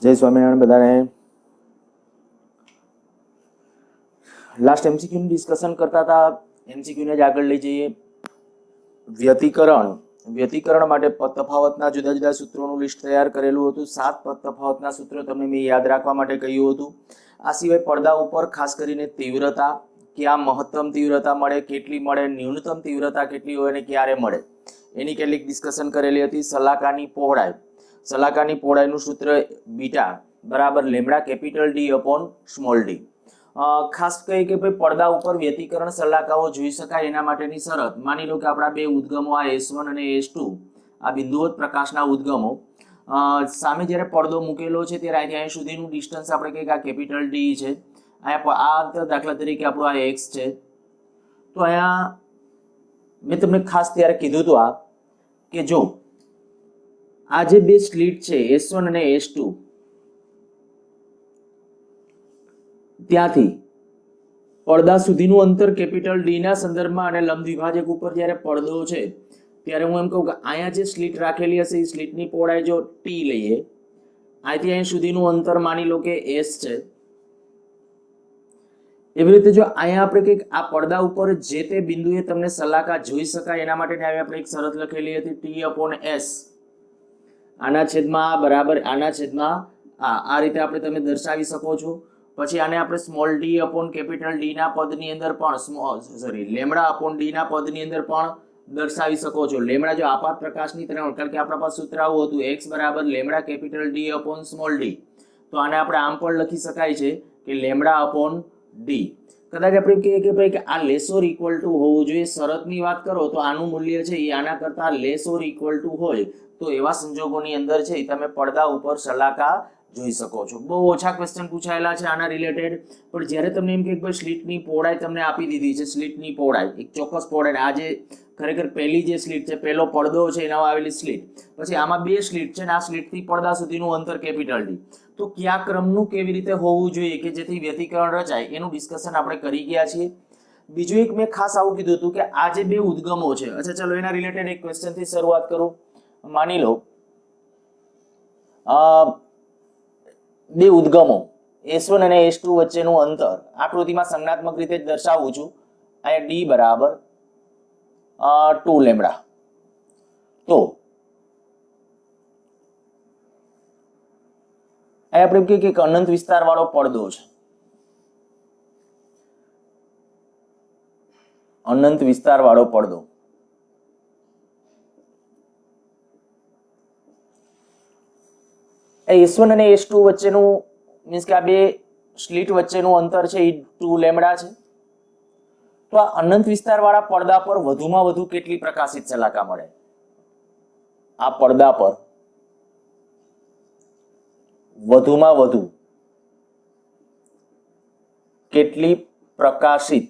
જય સ્વામિનારાયણ બધાને. Last MCQ નું ડિસ્કશન કરતા હતા. એમસીક્યુ ને જ આગળ લઈ જઈએ. વ્યતિકરણ માટે પદ તફાવતના જુદા જુદા સૂત્રોનું લિસ્ટ તૈયાર કરેલું હતું. 7 પદ તફાવતના સૂત્રો તમને મેં યાદ રાખવા માટે કહ્યું હતું. આ સિવાય પડદા ઉપર ખાસ કરીને તીવ્રતા, ક્યાં મહત્તમ તીવ્રતા મળે, કેટલી મળે, ન્યૂનતમ તીવ્રતા કેટલી હોય અને ક્યારે મળે, એની કેટલીક ડિસ્કશન કરેલી હતી. સલાકાની પહોળાઈનું સૂત્ર બીટા બરાબર lambda capital D upon small D. ખાસ કહી કે ભાઈ પડદા ઉપર વ્યતિકરણ સલાકાઓ જોઈ શકાય એના માટેની શરત. માની લો કે આપણા બે ઉદ્ગમો આ S1 અને S2 આ બિંદુવત પ્રકાશના ઉદ્ગમો સામે જ્યારે પડદો મૂકેલો છે ત્યારે અહીંથી અહીં સુધીનું ડિસ્ટન્સ આપણે કહીએ કે આ કેપિટલ ડી છે. અહીંયા આ અંતર દાખલા તરીકે આપણું આ x છે. તો અહીંયા મેં તમને ખાસ ત્યારે કીધું હતું કે જો આ જે બે સ્લિટ છે S1 અને S2 ત્યાંથી પડદા સુધીનું અંતર કેપિટલ ડી ના સંદર્ભમાં અને લંબ દ્વિભાજક ઉપર જ્યારે પડદો છે ત્યારે હું એમ કહું કે અહીંયા જે સ્લિટ રાખેલી હશે એ સ્લિટની પહોળાઈ જો ટી લઈએ, અહીંથી અહીં સુધીનું અંતર માની લો કે S છે. એવી રીતે જો અહીંયા આપણે કંઈક આ પડદા ઉપર જે તે બિંદુએ તમને સલાકા જોઈ શકાય એના માટે આપણે એક શરત લખેલી હતી ટી અપોન S આના છેદમાં બરાબર આના છેદમાં આ રીતે આપણે તમે દર્શાવી શકો છો. પછી આને આપણે small D upon capital D ના પદની અંદર પણ લેમડા અપોન ડી ના પદની અંદર પણ દર્શાવી શકો છો. લેમડા જો આપાત પ્રકાશની તરંગ, કારણ કે આપણા પાસે સૂત્ર આવું હતું x બરાબર lambda capital D upon small D. તો આને આપણે આમ પણ લખી શકાય છે કે લેમડા અપોન ડી. કદાચ આપણે કહીએ કે ભાઈ કે આ લેસ ઓર ઇક્વલ ટુ હોવું જોઈએ. શરતની વાત કરો તો આનું મૂલ્ય છે એ આના કરતા લેસ ઓર ઇક્વલ ટુ હોય તો એવા સંજોગોની અંદર છે તમે પડદા ઉપર સલાકા જોઈ શકો છો. બહુ ઓછા ક્વેશ્ચન પૂછાયેલા છે આના રિલેટેડ. પણ જ્યારે તમને એમ કે ભાઈ સ્લિટની પહોળાઈ તમને આપી દીધી છે, સ્લિટની પહોળાઈ એક ચોક્કસ પહોળાઈ, આ જે ખરેખર પહેલી જે સ્લિટ છે, પહેલો પડદો છે એનામાં આવેલી સ્લિટ, પછી આમાં બે સ્લિટ છે ને આ સ્લિટથી પડદા સુધીનું અંતર કેપિટલ ડી, તો કયા ક્રમનું કેવી રીતે હોવું જોઈએ કે જેથી વ્યતિકરણ રચાય એનું ડિસ્કશન આપણે કરી ગયા છીએ. બીજું એક મેં ખાસ આવું કીધું હતું કે આ જે બે ઉદ્ગમો છે, અચ્છા ચલો એના રિલેટેડ એક ક્વેશ્ચનથી શરૂઆત કરું. માની લો બે ઉદ્ગમો S1 અને S2 વચ્ચેનું અંતર આકૃતિમાં સંજ્ઞાત્મક રીતે જ દર્શાવું છું. અહીંયા D બરાબર 2 લેમ્બડા. તો અહીંયા આપણે કહીએ કે અનંત વિસ્તાર વાળો પડદો છે, અનંત વિસ્તાર વાળો પડદો. S1 અને S2 વચ્ચેનું મીન્સ કે આ બે સ્લિટ વચ્ચેનું અંતર છે એ 2 લેમ્બડા છે. તો આ અનંત વિસ્તાર વાળા પડદા પર વધુમાં વધુ કેટલી પ્રકાશિત સલાકા મળે? આ પડદા પર વધુમાં વધુ કેટલી પ્રકાશિત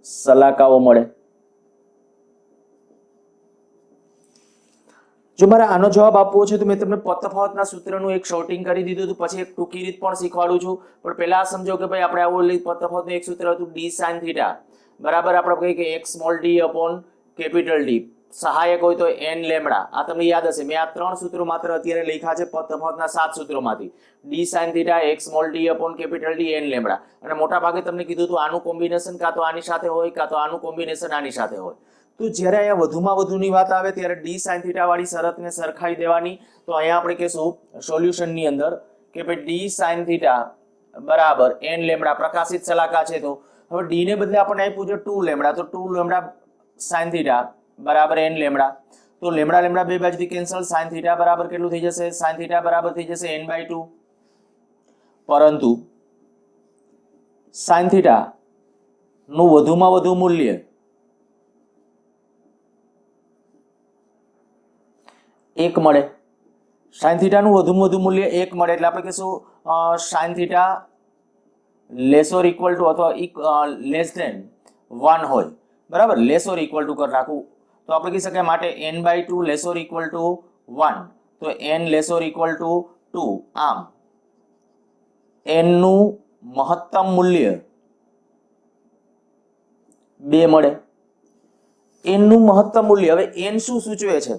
સલાકાઓ મળે? જો મારે આનો જવાબ આપવો છે તો મેં તમને પદ તફાવતના સૂત્રનું એક શોર્ટિંગ કરી દીધું હતું, પછી એક ટૂંકી રીત પણ શીખવાડું છું. પણ પહેલા સમજો કે ભાઈ આપણે આવું પદ તફાવતનું એક સૂત્ર હતું d sin થીટા બરાબર આપણે કહીએ કે x small d upon capital D, સહાયક હોય તો n લેમ્બડા. આ તમને યાદ હશે, મેં આ 3 સૂત્રો માત્ર અત્યારે લખ્યા છે પદ તફાવતના 7 સૂત્રોમાંથી. d sin theta x small d upon capital D n lambda. અને મોટા ભાગે તમને કીધું હતું આનું કોમ્બિનેશન કાં તો આની સાથે હોય કાં તો આનું કોમ્બિનેશન આની સાથે હોય. તો જ્યારે અહીંયા વધુમાં વધુની વાત આવે ત્યારે d sin થીટા વાળી શરતને સરખાવી દેવાની. તો અહીંયા આપણે કહીશું સોલ્યુશનની અંદર કે ભાઈ d sin થીટા બરાબર n લેમ્બડા પ્રકાશિત સલાકા છે. તો હવે d ને બદલે આપણને આપ્યું છે 2 લેમ્બડા, તો 2 લેમ્બડા sin થીટા બરાબર n લેમ્બડા. તો લેમ્બડા લેમ્બડા બે બાજુથી કેન્સલ, sin થીટા બરાબર કેટલું થઈ જશે? sin થીટા બરાબર થઈ જશે n/2. પરંતુ sin થીટા નું વધુમાં વધુ મૂલ્ય 1 મળે. sin થીટા નું વધુમાં વધુ મૂલ્ય 1 મળે એટલે આપણે કહીશું sin theta less or equal to અથવા લેસ ધેન 1 હોય બરાબર. લેસ ઓર ઇક્વલ ટુ કરી નાખું તો આપણે કહી શકાય માટે n/2 less or equal two 1, તો n less or equal to 2. આમ n નું મહત્તમ મૂલ્ય 2 મળે. n નું મહત્તમ મૂલ્ય, હવે n શું સૂચવે છે?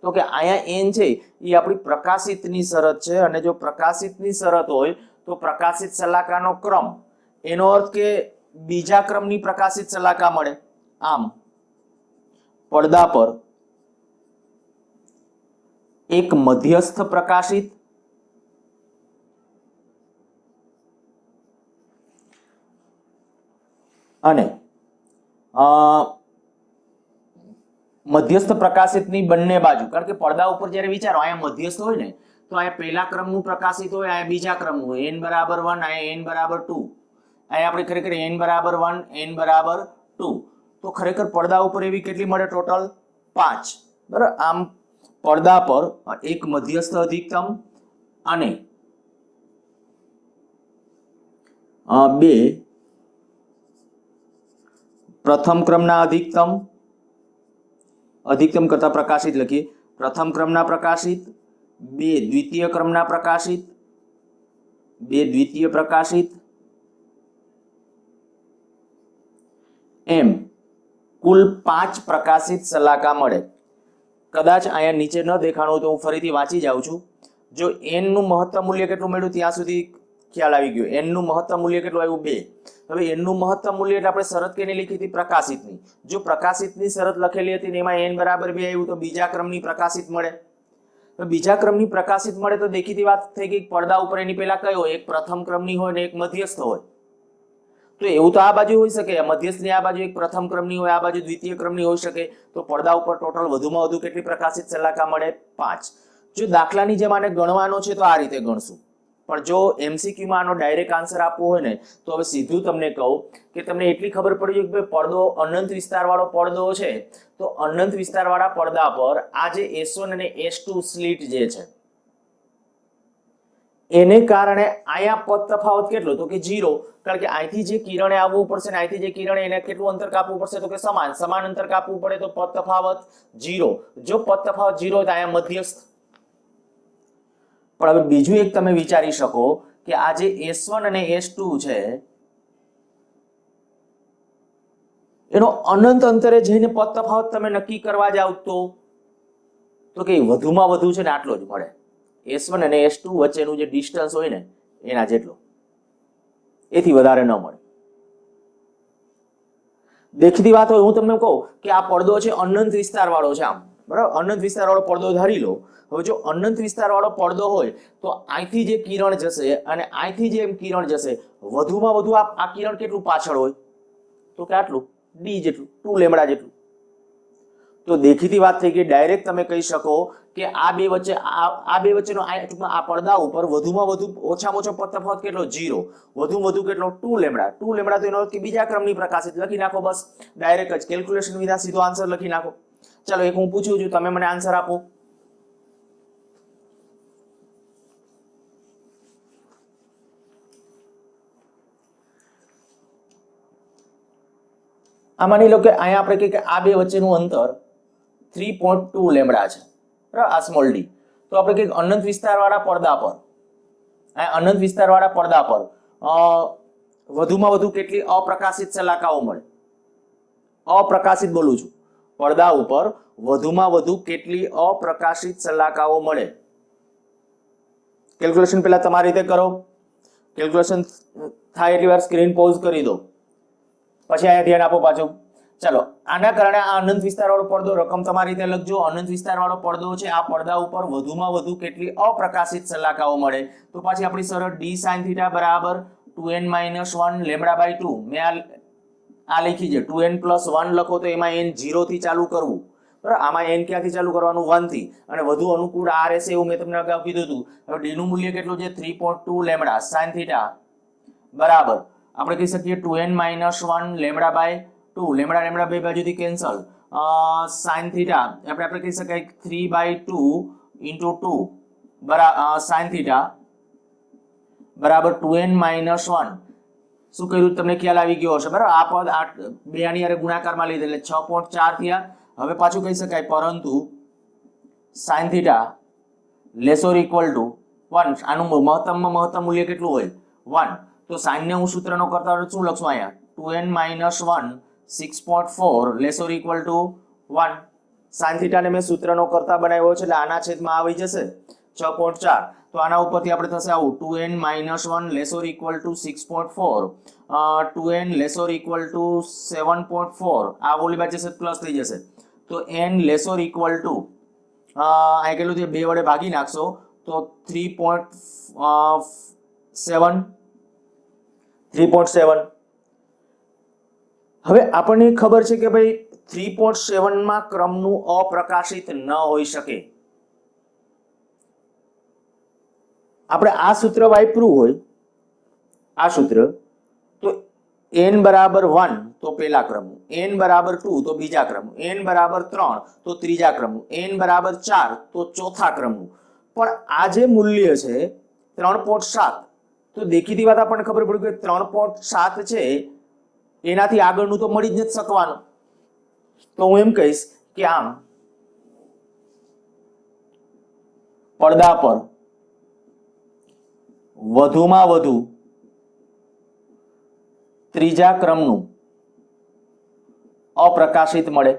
તો કે અહીંયા n છે એ આપણી પ્રકાશિતની શરત છે, અને જો પ્રકાશિતની શરત હોય તો પ્રકાશિત શલાકાનો ક્રમ, એનો અર્થ કે બીજા ક્રમની પ્રકાશિત શલાકા મળે. આમ પડદા પર એક મધ્યસ્થ પ્રકાશિત અને મધ્યસ્થ પ્રકાશિતની બંને બાજુ, કારણ કે પડદા ઉપર જ્યારે વિચારો અહીંયા મધ્યસ્થ હોય ને તો અહીંયા પહેલા ક્રમનું પ્રકાશિત હોય, અહીંયા બીજા ક્રમનું હોય, n બરાબર 1, અહીંયા n બરાબર 2, અહીંયા આપણે ખરેખર n બરાબર 1, n બરાબર 2, તો ખરેખર પડદા ઉપર એવી કેટલી મળે? ટોટલ 5. બરાબર. આમ પડદા પર એક મધ્યસ્થ અધિકતમ અને બે પ્રથમ ક્રમના અધિકતમ કરતા પ્રકાશિત લખીએ, પ્રથમ ક્રમના પ્રકાશિત, બે દ્વિતીય ક્રમના પ્રકાશિત, બે દ્વિતીય પ્રકાશિત, એમ કુલ 5 પ્રકાશિત શલાકા મળે. કદાચ અહીંયા નીચે ન દેખાણું તો હું ફરીથી વાંચી જાઉં છું. જો n નું મહત્તમ મૂલ્ય કેટલું મળ્યું ત્યાં સુધી ખ્યાલ આવી ગયો. n નું મહત્તમ મૂલ્ય કેટલું આવ્યું? 2. હવે n નું મહત્તમ મૂલ્ય એટલે આપણે શરત કેની લીધી હતી? પ્રકાશિતની. જો પ્રકાશિતની શરત લખેલી હતી ને એમાં n બરાબર 2 આવ્યું તો બીજા ક્રમની પ્રકાશિત મળે. તો બીજા ક્રમની પ્રકાશિત મળે તો દેખીતી વાત થઈ ગઈ, પડદા ઉપર એની પહેલા કયો? એક પ્રથમ ક્રમની હોય ને એક મધ્યસ્થ હોય. તો એવું તો આ બાજુ હોઈ શકે, મધ્યસ્થની આ બાજુ એક પ્રથમ ક્રમની હોય, આ બાજુ દ્વિતીય ક્રમની હોઈ શકે. તો પડદા ઉપર ટોટલ વધુમાં વધુ કેટલી પ્રકાશિત શલાકા મળે? 5. જો દાખલાની જેમ આને ગણવાનો છે તો આ રીતે ગણશું, પણ જો MCQ માં આનો ડાયરેક્ટ આન્સર આપવો હોય ને તો હવે સીધું તમને કહું કે તમને એટલી ખબર પડી કે પડદો અનંત વિસ્તારવાળો પડદો છે, તો અનંત વિસ્તારવાળા પડદા પર આ જે S1 અને S2 સ્લિટ જે છે એને કારણે અહીંયા પદ તફાવત કેટલો? તો કે 0, કારણ કે અહીંથી જે કિરણે આવવું પડશે ને અહીંથી જે કિરણે એને કેટલું અંતર કાપવું પડશે? તો કે સમાન અંતર કાપવું પડે, તો પદ તફાવત 0. જો પદ તફાવત 0 તો અહીંયા મધ્યસ્થ. પણ હવે બીજું એક તમે વિચારી શકો કે આ જે S1 અને S2 છે એનો અનંત અંતરે જઈને પદ તફાવત તમે નક્કી કરવા જાવ તો કે વધુમાં વધુ છે ને આટલો જ મળે. S1 અને S2 વચ્ચેનું જે ડિસ્ટન્સ હોય ને એના જેટલો, એથી વધારે ન મળે. દેખીતી વાત હોય, હું તમને કહું કે આ પડદો છે અનંત વિસ્તાર વાળો છે, આમ બરાબર, અનંત વિસ્તાર વાળો પડદો ધારી લો. હવે જો અનંત વિસ્તાર વાળો પડદો હોય તો અહીંથી જે કિરણ જશે અને અહીંથી જે કિરણ જશે, વધુમાં વધુ આ કિરણ કેટલું પાછળ હોય? તો કે આટલું, d જેટલું, 2 લેમ્બડા જેટલું. તો દેખીતી વાત થઈ ગઈ, ડાયરેક્ટ તમે કહી શકો કે આ બે વચ્ચેનો આ પડદા ઉપર વધુમાં વધુ ઓછામાં ઓછો પદ તફાવત કેટલો? 0. વધુમાં વધુ કેટલો? 2 લેમ્બડા. 2 લેમ્બડા તો એનો અર્થ કે બીજા ક્રમની પ્રકાશિત લખી નાખો, બસ ડાયરેક્ટ જ કેલ્ક્યુલેશન વિના સીધો આન્સર લખી નાખો. ચાલો એક હું પૂછું છું, તમે મને આન્સર આપો. આ માની લો કે અહીંયા આપણે કહીએ કે આ બે વચ્ચેનું અંતર 3.2 લેમ્બડા છે, બરાબર, આ સ્મોલ d. તો આપણે કહીએ અનંત વિસ્તારવાળા પડદા પર, અનંત વિસ્તારવાળા પડદા પર વધુમાં વધુ કેટલી અપ્રકાશિત શલાકાઓ મળે? અપ્રકાશિત બોલું છું, પડદા ઉપર વધુમાં વધુ કેટલી અપ્રકાશિત શલાકાઓ મળે? કેલ્ક્યુલેશન પહેલા તમારી રીતે કરો. કેલ્ક્યુલેશન થાય એટલી વાર સ્ક્રીન પોઝ કરી દો, પછી અહીંયા ધ્યાન આપો પાછું. ચાલો, આના કારણે આ અનંત વિસ્તારવાળો પડદો, રકમ તમારી રીતે લખજો. અનંત વિસ્તારવાળો પડદો છે, આ પડદા ઉપર વધુમાં વધુ કેટલી અપ્રકાશિત શલાકાઓ મળે? તો પાછી આપણી શરત d sin θ બરાબર 2n-1 λ/2. મેં આ લખી છે, 2n+1 લખો તો એમાં n 0 થી ચાલુ કરવું, બરાબર. આમાં n ક્યાંથી ચાલુ કરવાનું? 1 થી, અને વધુ અનુકૂળ r રહેશે એવું મેં તમને અગાઉ કીધું હતું. હવે d નું મૂલ્ય કેટલું છે? 3.2 લેમ્બડા sin θ બરાબર આપણે કહી શકીએ 2n-1 λ/2. લેમ્બડા બે બાજુથી કેન્સલ, sin θ આપણે કહી શકાય 3/2 * 2 બરાબર sin θ બરાબર 2n-1. શું કર્યું તમને ખ્યાલ આવી ગયો હશે, બરાબર. આ પદ બે આની હારે ગુણાકારમાં લીધે એટલે 6.4 થયા. હવે પાછું કહી શકાય પરંતુ sin θ < 1. આનું મહત્તમ મૂલ્ય કેટલું હોય? 1. તો sin ને હું સૂત્રનો કરતા શું લખશું અહીંયા? 2n-1 6.4 < 1. સાઇન થીટાને મેં સૂત્રનો કરતા બનાવ્યો છે એટલે આના છેદમાં આવી જશે 6.4. તો આના ઉપરથી આપણે થશે આવું 2n - 1 less or equal to 6.4, 2n less or equal to 7.4. આ ઓલી બાજુ જશે પ્લસ થઈ જશે. તો n લેસોર ઇક્વલ ટુ આ કેટલું છે 2 વડે ભાગી નાખશો તો 3.7. હવે આપણને ખબર છે કે ભાઈ 3.7 માં ક્રમનું અપ્રકાશિત ન હોઈ શકે. આપણે આ સૂત્ર વાપર્યું હોય, આ સૂત્ર, તો n બરાબર 1 તો પહેલા ક્રમનું, n બરાબર 2 તો બીજા ક્રમનું, n બરાબર 3 તો ત્રીજા ક્રમનું, n બરાબર 4 તો ચોથા ક્રમનું. પણ આ જે મૂલ્ય છે 3.7, તો દેખીતી વાત આપણને ખબર પડી કે 3.7 છે એનાથી આગળનું તો મળી જ નથી શકવાનું. તો હું એમ કહીશ કે આમ પડદા પર વધુમાં વધુ ત્રીજા ક્રમનું અપ્રકાશિત મળે.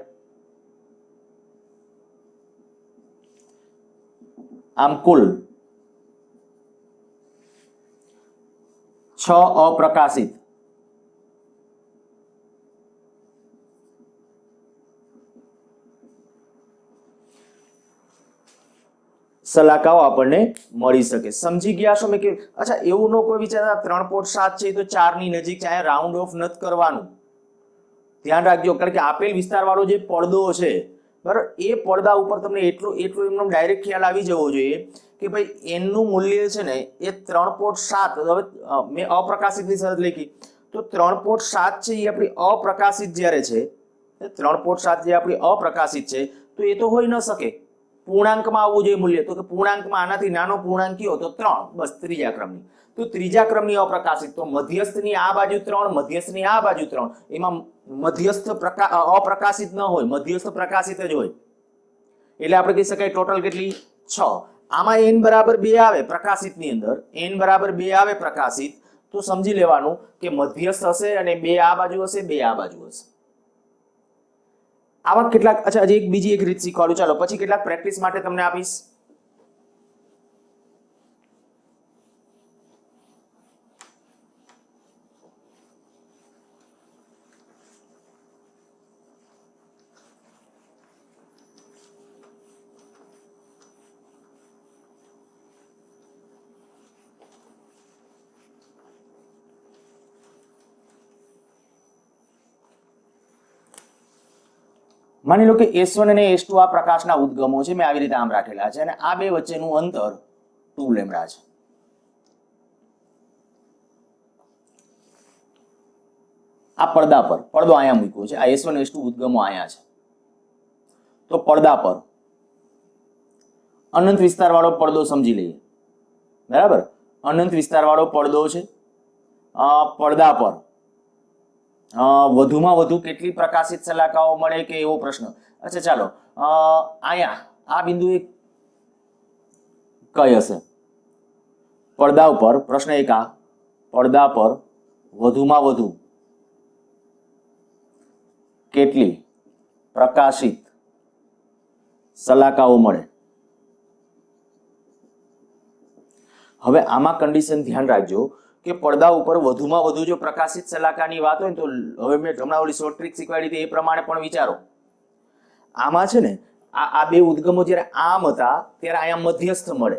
આમ કુલ 6 અપ્રકાશિત સલાકાઓ આપણને મળી શકે. સમજી ગયા છો મેં કે અચ્છા એવું ન કોઈ વિચારતા 3.7 છે તો 4 ની નજીક છે, રાઉન્ડ ઓફ નથી કરવાનું. ધ્યાન રાખજો, કારણ કે આપેલ વિસ્તાર વાળો જે પડદો છે બરાબર, એ પડદા ઉપર તમને એટલું એમનો ડાયરેક્ટ ખ્યાલ આવી જવો જોઈએ કે ભાઈ n નું મૂલ્ય છે ને એ 3.7. હવે મેં અપ્રકાશિતની શરત લખી તો 3.7 છે એ આપણી અપ્રકાશિત જ્યારે છે, 3.7 જે આપણી અપ્રકાશિત છે તો એ તો હોઈ ન શકે. પૂર્ણાંકમાં આવવું જોઈએ મૂલ્ય, તો કે પૂર્ણાંકમાં આનાથી નાનો પૂર્ણાંક કયો તો 3, બસ ત્રીજા ક્રમની. તો ત્રીજા ક્રમની અપ્રકાશિત, તો મધ્યસ્થની આ બાજુ 3, મધ્યસ્થની આ બાજુ 3, એમાં મધ્યસ્થ અપ્રકાશિત ન હોય, મધ્યસ્થ પ્રકાશિત જ હોય. એટલે આપણે કહી શકાય ટોટલ કેટલી 6. આમાં n બરાબર 2 આવે પ્રકાશિતની અંદર, n બરાબર 2 આવે પ્રકાશિત, તો સમજી લેવાનું કે મધ્યસ્થ હશે અને 2 આ બાજુ હશે, 2 આ બાજુ હશે. આવા કેટલાક, અચ્છા હજી બીજી એક રીત શીખવાડું, ચાલો પછી કેટલાક પ્રેક્ટિસ માટે તમને આપીશ. માની લો કે S1 અને S2 આ પ્રકાશના ઉદ્ગમો છે, મેં આવી રીતે આમ રાખેલા છે અને આ બે વચ્ચેનું અંતર 2 લેમ્ડા છે. આ પડદા પર, પડદો અહીંયા મૂક્યો છે, આ S1 S2 ઉદ્ગમો અહીંયા છે. તો પડદા પર અનંત વિસ્તાર વાળો પડદો સમજી લઈએ, બરાબર, અનંત વિસ્તાર વાળો પડદો છે. પડદા પર વધુમાં વધુ કેટલી પ્રકાશિત સલાકાઓ મળે કે એવો પ્રશ્ન. અચ્છા ચાલો અહીંયા આ બિંદુએ કઈ હશે પડદા ઉપર, પ્રશ્ન એક આ પડદા પર વધુમાં વધુ કેટલી પ્રકાશિત સલાકાઓ મળે. હવે આમાં કન્ડિશન ધ્યાન રાખજો કે પડદા ઉપર વધુમાં વધુ જો પ્રકાશિત સલાકાની વાત હોય ને, તો હવે મેં હમણાં ઓલી શોર્ટ ટ્રીક શીખવાડી હતી એ પ્રમાણે પણ વિચારો. આમાં છે ને આ બે ઉદ્ગમો જ્યારે આમ હતા ત્યારે અહીંયા મધ્યસ્થ મળે,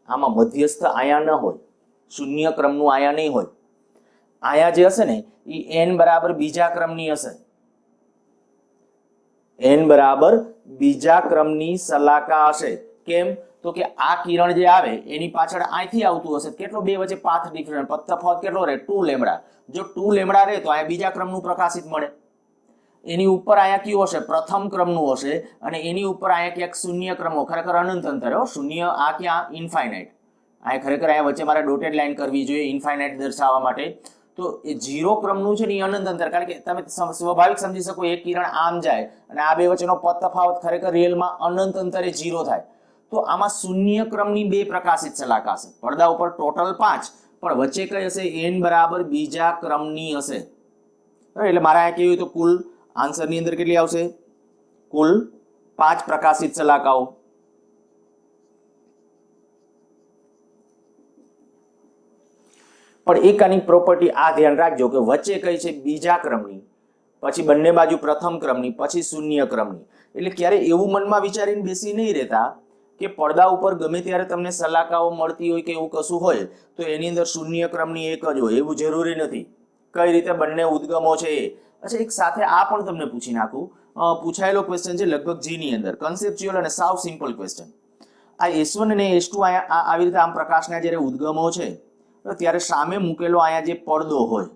આમાં મધ્યસ્થ અહીંયા ન હોય, શૂન્ય ક્રમનું અહીંયા નહીં હોય. અહીંયા જે હશે ને એ n બરાબર બીજા ક્રમની હશે, n બરાબર બીજા ક્રમની સલાકા હશે. કેમ? તો કે આ કિરણ જે આવે એની પાછળ અહીંથી આવતું હશે, કેટલો બે વચ્ચે પાથ ડિફરન્સ, તફાવત કેટલો રહે 2 લેમ્ડા. જો 2 લેમ્ડા રહે તો અહીંયા બીજા ક્રમનું પ્રકાશિત મળે. એની ઉપર અહીંયા કયું હશે? પ્રથમ ક્રમનું હશે. અને એની ઉપર અહીંયા ક્યાંક શૂન્ય ક્રમો, ખરેખર અનંત અંતર, શૂન્ય આ ક્યાં ઇન્ફાઇનાઇટ. અહીંયા ખરેખર અહીંયા વચ્ચે મારે ડોટેડ લાઈન કરવી જોઈએ ઇન્ફાઇનાઇટ દર્શાવવા માટે. તો એ 0 ક્રમનું છે ને એ અનંત અંતર, કારણ કે તમે સ્વાભાવિક સમજી શકો એક કિરણ આમ જાય અને આ બે વચ્ચેનો પદ તફાવત ખરેખર રિયલમાં અનંત અંતરે 0 થાય. તો આમાં શૂન્ય ક્રમની બે પ્રકાશિત સલાકા હશે. પડદા ઉપર ટોટલ 5, પણ વચ્ચે કઈ હશે? n બરાબર બીજા ક્રમની હશે. એટલે મારે આ કેવું તો કુલ આન્સરની અંદર કેટલી આવશે? કુલ 5 પ્રકાશિત સલાકાઓ. પણ એક આની પ્રોપર્ટી આ ધ્યાન રાખજો કે વચ્ચે કઈ છે બીજા ક્રમની, પછી બંને બાજુ પ્રથમ ક્રમની, પછી શૂન્ય ક્રમની. એટલે ક્યારે એવું મનમાં વિચારીને બેસી નહીં રહેતા કે પડદા ઉપર ગમે ત્યારે તમને સલાકાઓ મળતી હોય કે એવું કશું હોય તો એની અંદર શૂન્ય ક્રમની એક જ હોય, એવું જરૂરી નથી. કઈ રીતે બંને ઉદ્ગમો છે એ. અચ્છા, એક સાથે આ પણ તમને પૂછી નાખું, પૂછાયેલો ક્વેશ્ચન છે લગભગ જી ની અંદર, કન્સેપ્ચ્યુઅલ અને સાવ સિમ્પલ ક્વેશ્ચન. આ S1 અને S2 આવી રીતે આમ પ્રકાશના જ્યારે ઉદ્ગમો છે ત્યારે સામે મૂકેલો અહીંયા જે પડદો હોય,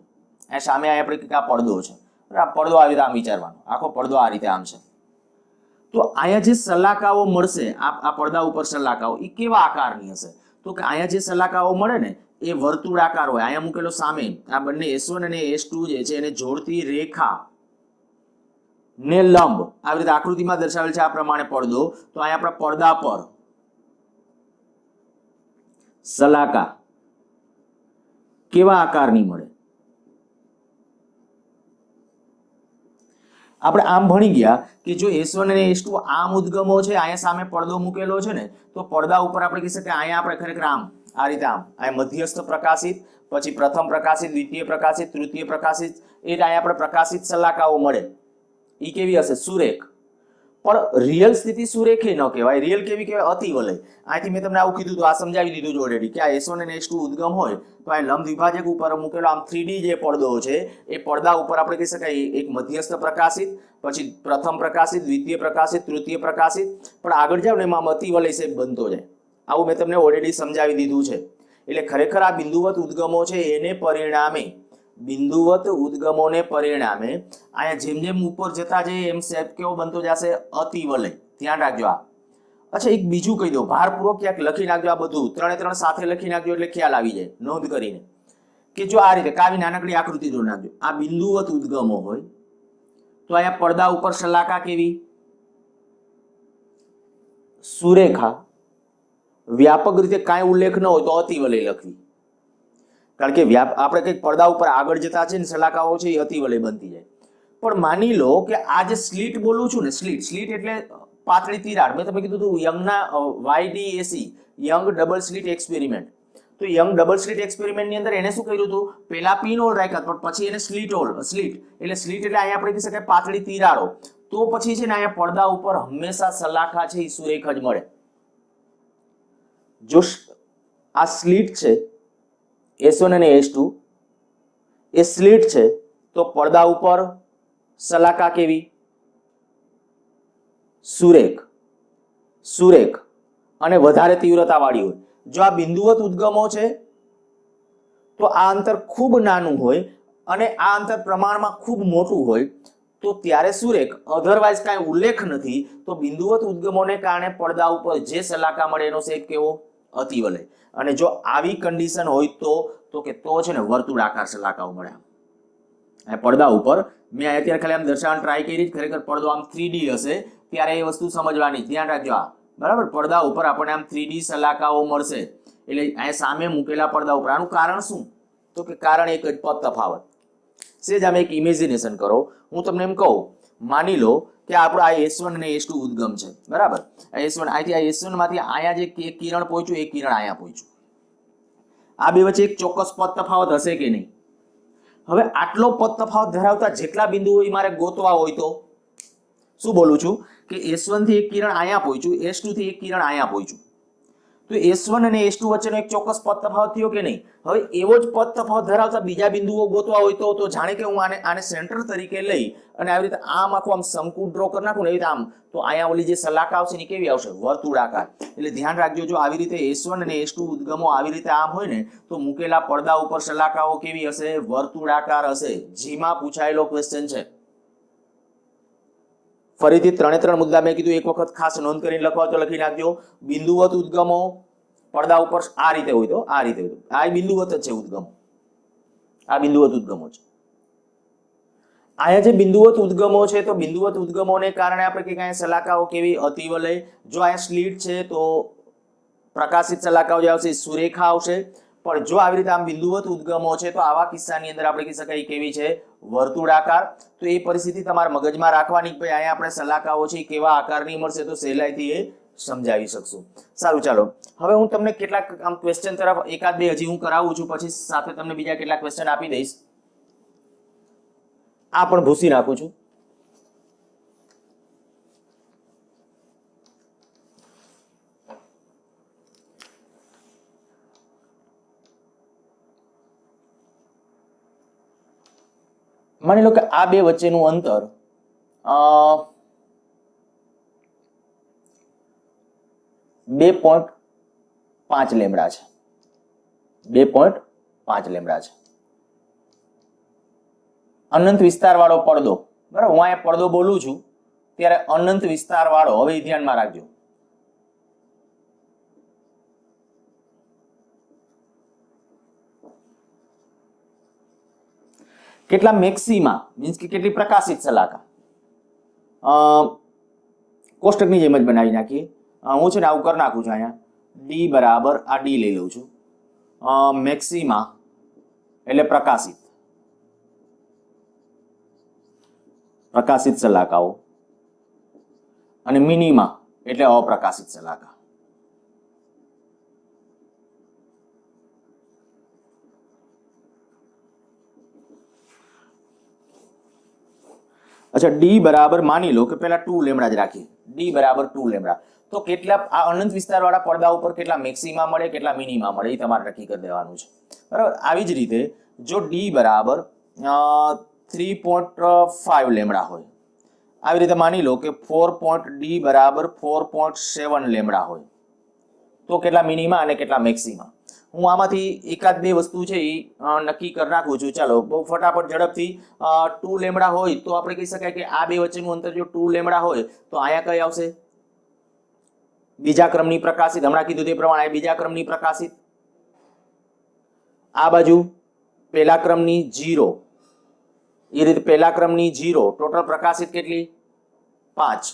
આ સામે આપણે આ પડદો છે, આ પડદો આવી રીતે આમ વિચારવાનો, આખો પડદો આ રીતે આમ છે. તો અહીંયા જે સલાકાઓ મળશે, આ પડદા ઉપર સલાકાઓ, એ કેવા આકારની હશે? તો કે અહીંયા જે સલાકાઓ મળે ને એ વર્તુળાકાર હોય. અહીંયા મૂકેલો સામે આ બંને S1 અને S2 જે છે એને જોડતી રેખા ને લંબ આવી રીતે આકૃતિમાં દર્શાવેલ છે આ પ્રમાણે પડદો. તો અહીંયા આપણા પડદા પર સલાકા કેવા આકારની મળે? આપણે આમ ભણી ગયા કે જો S1 અને S2 આમ ઉદ્ગમો છે, અહીંયા સામે પડદો મૂકેલો છે ને, તો પડદા ઉપર આપણે કહી શકીએ અહીંયા આપણે ખરેખર આમ આ રીતે આમ અહીંયા મધ્યસ્થ પ્રકાશિત, પછી પ્રથમ પ્રકાશિત, દ્વિતીય પ્રકાશિત, તૃતીય પ્રકાશિત, એ અહીંયા આપણે પ્રકાશિત સલાકાઓ મળે. એ કેવી હશે? સુરેખ. પણ રિયલ સ્થિતિ સુરેખી ન કહેવાય. રિયલ કેવી કહેવાય? અતિવલય. અહીંથી મેં તમને આવું કીધું તો આ સમજાવી દીધું છે ઓલરેડી કે આ S1 અને S2 ઉદ્ગમ હોય તો આ લંબ દ્વિભાજક ઉપર મૂકેલો આમ 3D જે પડદો છે એ પડદા ઉપર આપણે કહી શકાય એક મધ્યસ્થ પ્રકાશિત, પછી પ્રથમ પ્રકાશિત, દ્વિતીય પ્રકાશિત, તૃતીય પ્રકાશિત. પણ આગળ જાવ ને એમાં અતિવલય શેપ બનતો જાય. આવું મેં તમને ઓલરેડી સમજાવી દીધું છે. એટલે ખરેખર આ બિંદુવત ઉદ્ગમો છે એને પરિણામે, બિંદુવત ઉદ્ગમોને પરિણામે અહીંયા જેમ જેમ ઉપર જતા જઈએ એમ શેપ કેવો બનતો જશે? અતિવલય. ધ્યાન રાખજો આ. અચ્છા, એક બીજું કહી દો, ભારપૂર્વક ક્યાંક લખી નાખજો. આ બધું ત્રણે ત્રણ સાથે લખી નાખજો એટલે ખ્યાલ આવી જાય, નોંધ કરીને. કે જો આ રીતે કાવી નાનકડી આકૃતિ દોરી નાખજો. આ બિંદુવત ઉદ્ગમો હોય તો અહીંયા પડદા ઉપર સલાકા કેવી? સુરેખા. વ્યાપક રીતે કાંઈ ઉલ્લેખ ન હોય તો અતિવલય લખવી. કારણ કે આપણે કંઈક પડદા ઉપર આગળ જતા છે ને સલાકાઓ છે એ અતિવલય બનતી જાય. પણ માની લો કે આ જે સ્લીટ બોલું છું ને, સ્લીટ એટલે પાતળી તિરાડ. મેં તમને કીધું હતું યંગના YDAC, young double sleet experiment. તો યંગ ડબલ સ્લીટ એક્સપેરિમેન્ટની અંદર એને શું કર્યું હતું? પહેલા પિન હોલ રાખ્યા પણ પછી એને સ્લીટ એટલે અહીંયા આપણે કહી શકાય પાતળી તિરાડો. તો પછી છે ને અહીંયા પડદા ઉપર હંમેશા સલાખા છે એ સુરેખ જ મળે. જો આ સ્લીટ છે S1 અને S2 એ સ્લીટ છે તો પડદા ઉપર સલાકા કેવી? સુરેખ અને વધારે તીવ્રતા વાળી હોય. જો આ બિંદુવત ઉદ્ગમો છે તો આ અંતર ખૂબ નાનું હોય અને આ અંતર પ્રમાણમાં ખૂબ મોટું હોય તો ત્યારે સુરેખ. અધરવાઇઝ કાંઈ ઉલ્લેખ નથી તો બિંદુવત ઉદ્ગમોને કારણે પડદા ઉપર જે સલાકા મળે એનો શેપ કેવો? અતિવલય. અને જો આવી કન્ડિશન હોય તો કે તો છે ને વર્તુળાકાર સલાકાઓ મળે. આ પડદા ઉપર મેં અત્યારે ખાલી આમ દર્શાવવાની ટ્રાય કરી, ખરેખર પડદો આમ 3D હશે ત્યારે એ વસ્તુ સમજવાની. ધ્યાન રાખજો આ બરાબર. પડદા ઉપર આપણને આમ 3D સલાકાઓ મળશે. એટલે અહીંયા સામે મૂકેલા પડદા ઉપર આનું કારણ શું? તો કે કારણ એક જ, પદ તફાવત. સેજ આમ એક ઇમેજિનેશન કરો. હું તમને એમ કહું, માની લો કે આપણો આ S1 અને S2 ઉદ્ગમ છે બરાબર. S1 અહીંથી આ S1 માંથી અહીંયા જે કિરણ પહોંચ્યું એ કિરણ અહીંયા પહોંચ્યું. આ બે વચ્ચે એક ચોક્કસ પદ તફાવત હશે કે નહીં? હવે આટલો પદ તફાવત ધરાવતા જેટલા બિંદુઓ મારે ગોતવા હોય તો શું બોલું છું કે S1 થી એક કિરણ અહીંયા પહોંચ્યું, S2 થી એક કિરણ અહીંયા પહોંચ્યું. તો S1 અને S2 વચ્ચેનો એક ચોક્કસ પદ તફાવત થયો કે નહીં? હવે એવો જ પદ તફાવત ધરાવતા બીજા બિંદુઓ ગોતવા હોય તો જાણે કે હું આને સેન્ટર તરીકે લઈ અને આવી રીતે આમ આખું આમ શંકુ ડ્રો કરી નાખું ને એવી રીતે આમ, તો અહીંયા ઓલી જે સલાકા આવશે ને કેવી આવશે? વર્તુળાકાર. એટલે ધ્યાન રાખજો, જો આવી રીતે S1 અને S2 ઉદ્ગમો આવી રીતે આમ હોય ને તો મૂકેલા પડદા ઉપર સલાકાઓ કેવી હશે? વર્તુળાકાર હશે. જીમાં પૂછાયેલો ક્વેશ્ચન છે. ફરીથી ત્રણ મુદ્દા મેં કીધું, એક વખત ખાસ નોંધ કરીને લખવા તો લખી નાખજો. બિંદુવત ઉદ્ગમો પડદા ઉપર આ રીતે હોય તો આ રીતે હોય તો આ બિંદુવત જ છે ઉદ્ગમો. આ બિંદુવત ઉદ્ગમો છે. આયા જે બિંદુવત ઉદ્ગમો છે તો બિંદુવત ઉદ્ગમોને કારણે આપણે કે કાંઈ સલાકાઓ કેવી? અતિવલય. જો આ સ્લીટ છે તો પ્રકાશિત સલાકાઓ જે આવશે સુરેખા આવશે. પણ જો આવી રીતે આમ બિંદુવત ઉદ્ગમો છે તો આવા કિસ્સાની અંદર આપણે કહી શકાય કેવી છે? વર્તુળાકાર. તો એ પરિસ્થિતિ તમારા મગજમાં રાખવાની, ભાઈ અહીંયા આપણે સલાકાઓ છે કેવા આકારની મળશે, તો સહેલાઈથી એ સમજાવી શકશું. સારું, ચાલો હવે હું તમને કેટલાક આમ ક્વેશ્ચન તરફ એકાદ બે હજી હું કરાવું છું, પછી સાથે તમને બીજા કેટલાક ક્વેશ્ચન આપી દઈશ. આ પણ ભૂસી નાખું છું. માની લો કે આ બે વચ્ચેનું અંતર 2.5 લેમ્ડા છે. 2.5 લેમ્ડા છે. અનંત વિસ્તાર વાળો પડદો, બરાબર, હું અહીંયા પડદો બોલું છું ત્યારે અનંત વિસ્તાર વાળો, હવે ધ્યાનમાં રાખજો, કેટલા મેક્સિમા મીન્સ કે કેટલી પ્રકાશિત સલાકા, કોષ્ટકની જેમ જ બનાવી નાખીએ. હું છે ને આવું કરી નાખું છું, અહીંયા ડી બરાબર આ ડી લઈ લઉં છું. મેક્સિમા એટલે પ્રકાશિત સલાકાઓ અને મિનિમા એટલે અપ્રકાશિત સલાકા. અચ્છા, ડી બરાબર માની લો કે પેલા 2 લેમ્ડા જ રાખીએ. ડી બરાબર 2 લેમ્ડા. તો કેટલા આ અનંત વિસ્તાર વાળા પડદા ઉપર કેટલા મેક્સિમા મળે, કેટલા મિનિમા મળે, એ તમારે નક્કી કરી દેવાનું છે, બરાબર. આવી જ રીતે જો ડી બરાબર 3.5 લેમ્ડા હોય, આવી રીતે માની લો કે ડી બરાબર 4.7 લેમ્ડા હોય, તો કેટલા મિનિમા અને કેટલા મેક્સિમા. હું આમાંથી એકાદ બે વસ્તુ છે એ નક્કી કરી નાખું છું. ચાલો બહુ ફટાફટ ઝડપથી 2 લેમ્ડા હોય તો આપણે કહી શકાય કે આ બે વચ્ચેનું અંતર જો 2 લેમ્ડા હોય તો અહીંયા કઈ આવશે? બીજા ક્રમની પ્રકાશિત. હમણાં કીધું તે પ્રમાણે બીજા ક્રમની પ્રકાશિત. આ બાજુ પહેલા ક્રમની 0, એ રીતે પહેલા ક્રમની 0. ટોટલ પ્રકાશિત કેટલી? 5.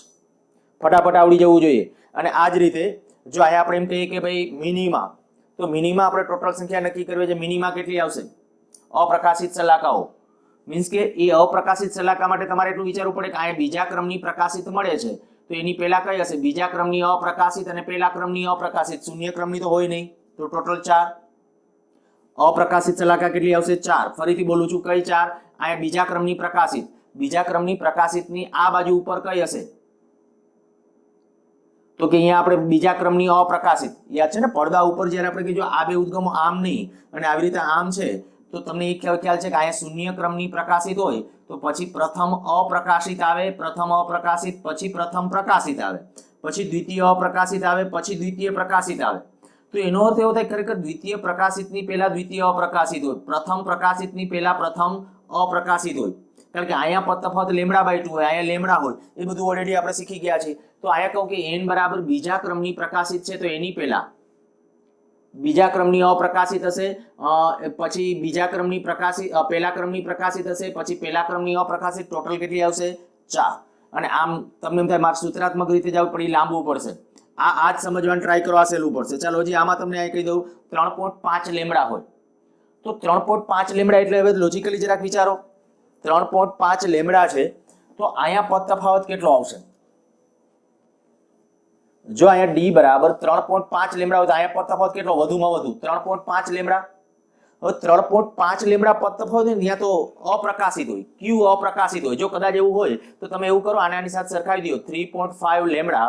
ફટાફટ આવડી જવું જોઈએ. અને આ જ રીતે જો અહીંયા આપણે એમ કહીએ કે ભાઈ મિનિમા, તો મિનિમા આપણે ટોટલ સંખ્યા નક્કી કરવી છે. મિનિમા કેટલી આવશે? અપ્રકાશિત સલાકાઓ. મીન્સ કે એ અપ્રકાશિત સલાકા માટે તમારે એટલું વિચારવું પડે કે અહીંયા બીજા ક્રમની પ્રકાશિત મળે છે, તો એની પહેલા કઈ હશે? બીજા ક્રમની અપ્રકાશિત અને પહેલા ક્રમની અપ્રકાશિત. શૂન્ય ક્રમની તો હોય નહીં, તો ટોટલ 4. અપ્રકાશિત સલાકા કેટલી આવશે? 4. ફરીથી બોલું છું, કઈ 4? અહીંયા બીજા ક્રમની પ્રકાશિત. બીજા ક્રમની પ્રકાશિતની આ બાજુ ઉપર કઈ હશે? તો કે અહીંયા આપણે બીજા ક્રમની અપ્રકાશિત. યાદ છે ને, પડદા ઉપર જ્યારે આપણે કીધું આ બે ઉદ્ગમો આમ નહીં અને આવી રીતે આમ છે, તો તમને એક ખ્યાલ છે કે અહીંયા શૂન્ય ક્રમની પ્રકાશિત હોય તો પછી પ્રથમ અપ્રકાશિત આવે, પ્રથમ અપ્રકાશિત, પછી પ્રથમ પ્રકાશિત આવે, પછી દ્વિતીય અપ્રકાશિત આવે, પછી દ્વિતીય પ્રકાશિત આવે. તો એનો અર્થ એવો થાય ખરેખર દ્વિતીય પ્રકાશિતની પહેલા દ્વિતીય અપ્રકાશિત હોય, પ્રથમ પ્રકાશિતની પહેલા પ્રથમ અપ્રકાશિત હોય. કારણ કે અહીંયા તફાવત λ/2 હોય, અહીંયા લેમ્ડા હોય, એ બધું ઓલરેડી આપણે શીખી ગયા છે. તો અહીંયા કહું કે n બરાબર બીજા ક્રમની પ્રકાશિત છે, તો એની પહેલા બીજા ક્રમની અપ્રકાશિત હશે, પછી બીજા ક્રમની પ્રકાશિત, પહેલા ક્રમની પ્રકાશિત હશે, પછી પહેલા ક્રમની અપ્રકાશિત. ટોટલ કેટલી આવશે? 4. અને આમ તમને એમ થાય મારે સૂત્રાત્મક રીતે જવું પડે, લાંબુ પડશે. આ જ સમજવાનું ટ્રાય કરો, આ સહેલું પડશે. ચાલો હજી આમાં તમને અહીં કહી દઉં 3.5 લેમ્ડા હોય તો 3.5 લેમ્ડા એટલે હવે લોજિકલી જરાક વિચારો. 3.5 લેમ્ડા છે તો અહીંયા પદ તફાવત કેટલો આવશે? જો અહીંયા ડી બરાબર 3.5 લેમ્ડા હોય તો અહીંયા પદ તફાવત કેટલો? વધુમાં વધુ 3.5 લેમ્ડા. હવે 3.5 લેમ્ડા પદ તફાવત હોય ત્યાં તો અપ્રકાશિત હોય, ક્યુ અપ્રકાશિત હોય. જો કદાચ એવું હોય તો તમે એવું કરો, આની સાથે સરખાવી દો. 3.5 લેમ્ડા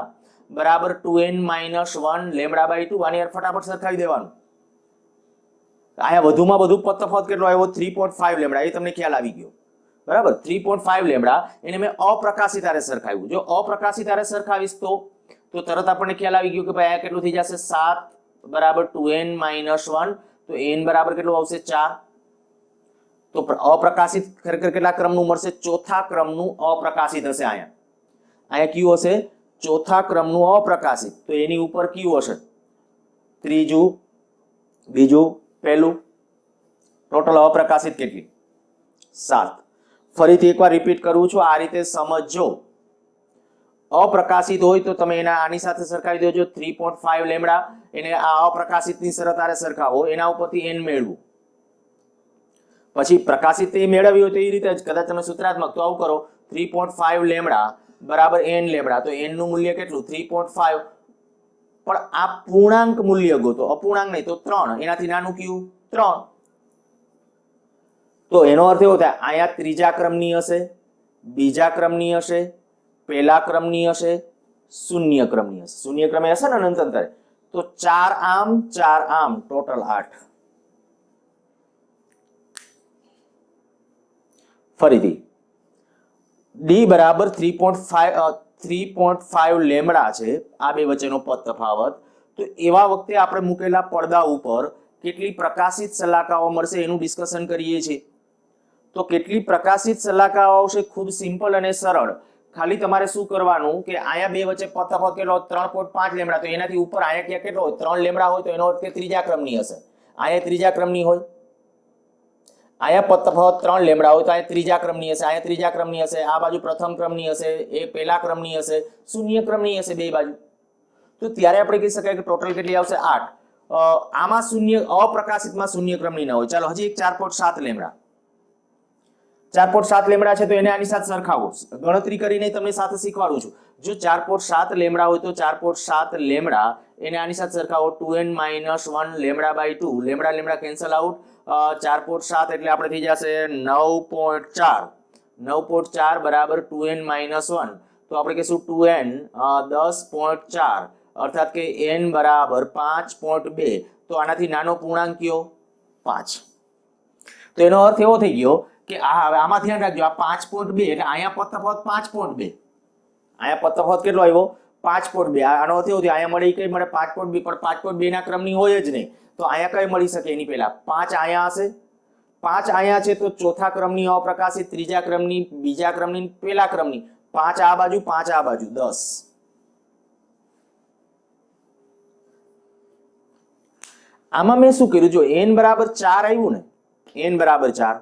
બરાબર 2n-1 લેમ્ડા/2. આની ફટાફટ સરખાવી દેવાનું. અહીંયા વધુમાં વધુ પદ તફાવત કેટલો આવ્યો? 3.5 લેમ્ડા. એ તમને ખ્યાલ આવી ગયો, બરાબર. 3.5 લેમ્ડા એને મેં અપ્રકાશિત હારે સરખાવ્યું. જો અપ્રકાશિત હારે સરખાવીશ તો તરત આપણને ખ્યાલ આવી ગયો કે ભાઈ આ કેટલું થઈ જશે? 7 બરાબર 2n-1. તો n બરાબર કેટલું આવશે? 4. તો અપ્રકાશિત ખરેખર કેટલા ક્રમનું મળશે? ચોથા ક્રમનું અપ્રકાશિત હશે. અહીંયા કયું હશે? ચોથા ક્રમનું અપ્રકાશિત. તો એની ઉપર કયું હશે? ત્રીજું, બીજું, પહેલું. ટોટલ અપ્રકાશિત કેટલી? 7. ફરીથી એકવાર રિપીટ કરું છું, આ રીતે સમજો. અપ્રકાશિત હોય તો તમે એના આની સાથે સરખાવી દેજો. 3.5 લેમ્ડા એને આ અપ્રકાશિતની શરત આરે સરખાવો, એના ઉપરથી n મેળવું. પછી પ્રકાશિત એ મેળવ્યું હોય તો એ રીતે જ કદાચ તમે સૂત્રાત્મક તો આવું કરો 3.5 લેમડા બરાબર n લેમડા, તો n નું મૂલ્ય કેટલું 3.5, પણ આ પૂર્ણાંક મૂલ્ય ગોતો, અપૂર્ણાંક નહીં તો 3, એનાથી નાનું કયું 3. તો એનો અર્થ એવો થાય અહીંયા ત્રીજા ક્રમની હશે, બીજા ક્રમની હશે, પહેલા ક્રમની હશે, શૂન્ય ક્રમની હશે. શૂન્ય ક્રમે હશે ને અનંત અંતરે, તો 4 આમ 4 આમ ટોટલ 8. ફરીથી ડી બરાબર 3.5 લેમડા છે, આ બે વચ્ચેનો પદ તફાવત. તો એવા વખતે આપણે મૂકેલા પડદા ઉપર કેટલી પ્રકાશિત શલાકાઓ મળશે એનું ડિસ્કશન કરીએ છીએ. તો કેટલી પ્રકાશિત શલાકાઓ આવશે, ખૂબ સિમ્પલ અને સરળ. ખાલી તમારે શું કરવાનું કે અહીંયા બે વચ્ચે પદ તફાવત કેટલો 3.5 લેમડા, તો એનાથી ઉપર અહીંયા ક્યાં કેટલો હોય 3 લેમડા હોય, તો એનો અર્થ કે ત્રીજા ક્રમની હશે. અહીંયા ત્રીજા ક્રમની હોય, અહીંયા પદ તફાવત 3 લેમડા હોય તો અહીંયા ત્રીજા ક્રમની હશે, અહીંયા ત્રીજા ક્રમની હશે, આ બાજુ પ્રથમ ક્રમની હશે, એ પહેલા ક્રમની હશે, શૂન્ય ક્રમની હશે બે બાજુ. તો ત્યારે આપણે કહી શકાય કે ટોટલ કેટલી આવશે 8. આમાં શૂન્ય અપ્રકાશિતમાં શૂન્ય ક્રમની ન હોય. ચાલો હજી એક 4.7 લેમડા, 4.7 લેમડા છે તો એને આની સાથે સરખાવો, ગણતરી કરીને તમને સાથે શીખવાડું છું. જો 4.7 લેમડા હોય તો 4.7 લેમડા એને આની સાથે સરખાવો 2n - 1 lambda by 2, lambda lambda cancel out, 4.7 એટલે આપણે થઈ જશે 9.4, 9.4 બરાબર 2n - 1, તો આપણે કહીશું 2n 10.4, અર્થાત કે n બરાબર 5.2. તો આનાથી નાનો પૂર્ણાંક કયો 5. તો એનો અર્થ એવો થઈ ગયો કે હવે આમાં ધ્યાન રાખજો, આ 5.2 એટલે અહીંયા પદ તફાવત 5.2, અહીંયા પદ તફાવત કેટલો આવ્યો 5.2. આનો અર્થ એવો થયો અહીંયા મળી કઈ મળે 5.2, પણ 5.2 ના ક્રમની હોય જ નહીં. તો અહીંયા કઈ મળી શકે એની પહેલા 5 અહીંયા હશે, 5 અહીંયા છે તો ચોથા ક્રમની અપ્રકાશિત, ત્રીજા ક્રમની, બીજા ક્રમની, પહેલા ક્રમની, 5 આ બાજુ 5 આ બાજુ 10. આમાં મેં શું કર્યું, જો n બરાબર 4 આવ્યું ને, n બરાબર 4,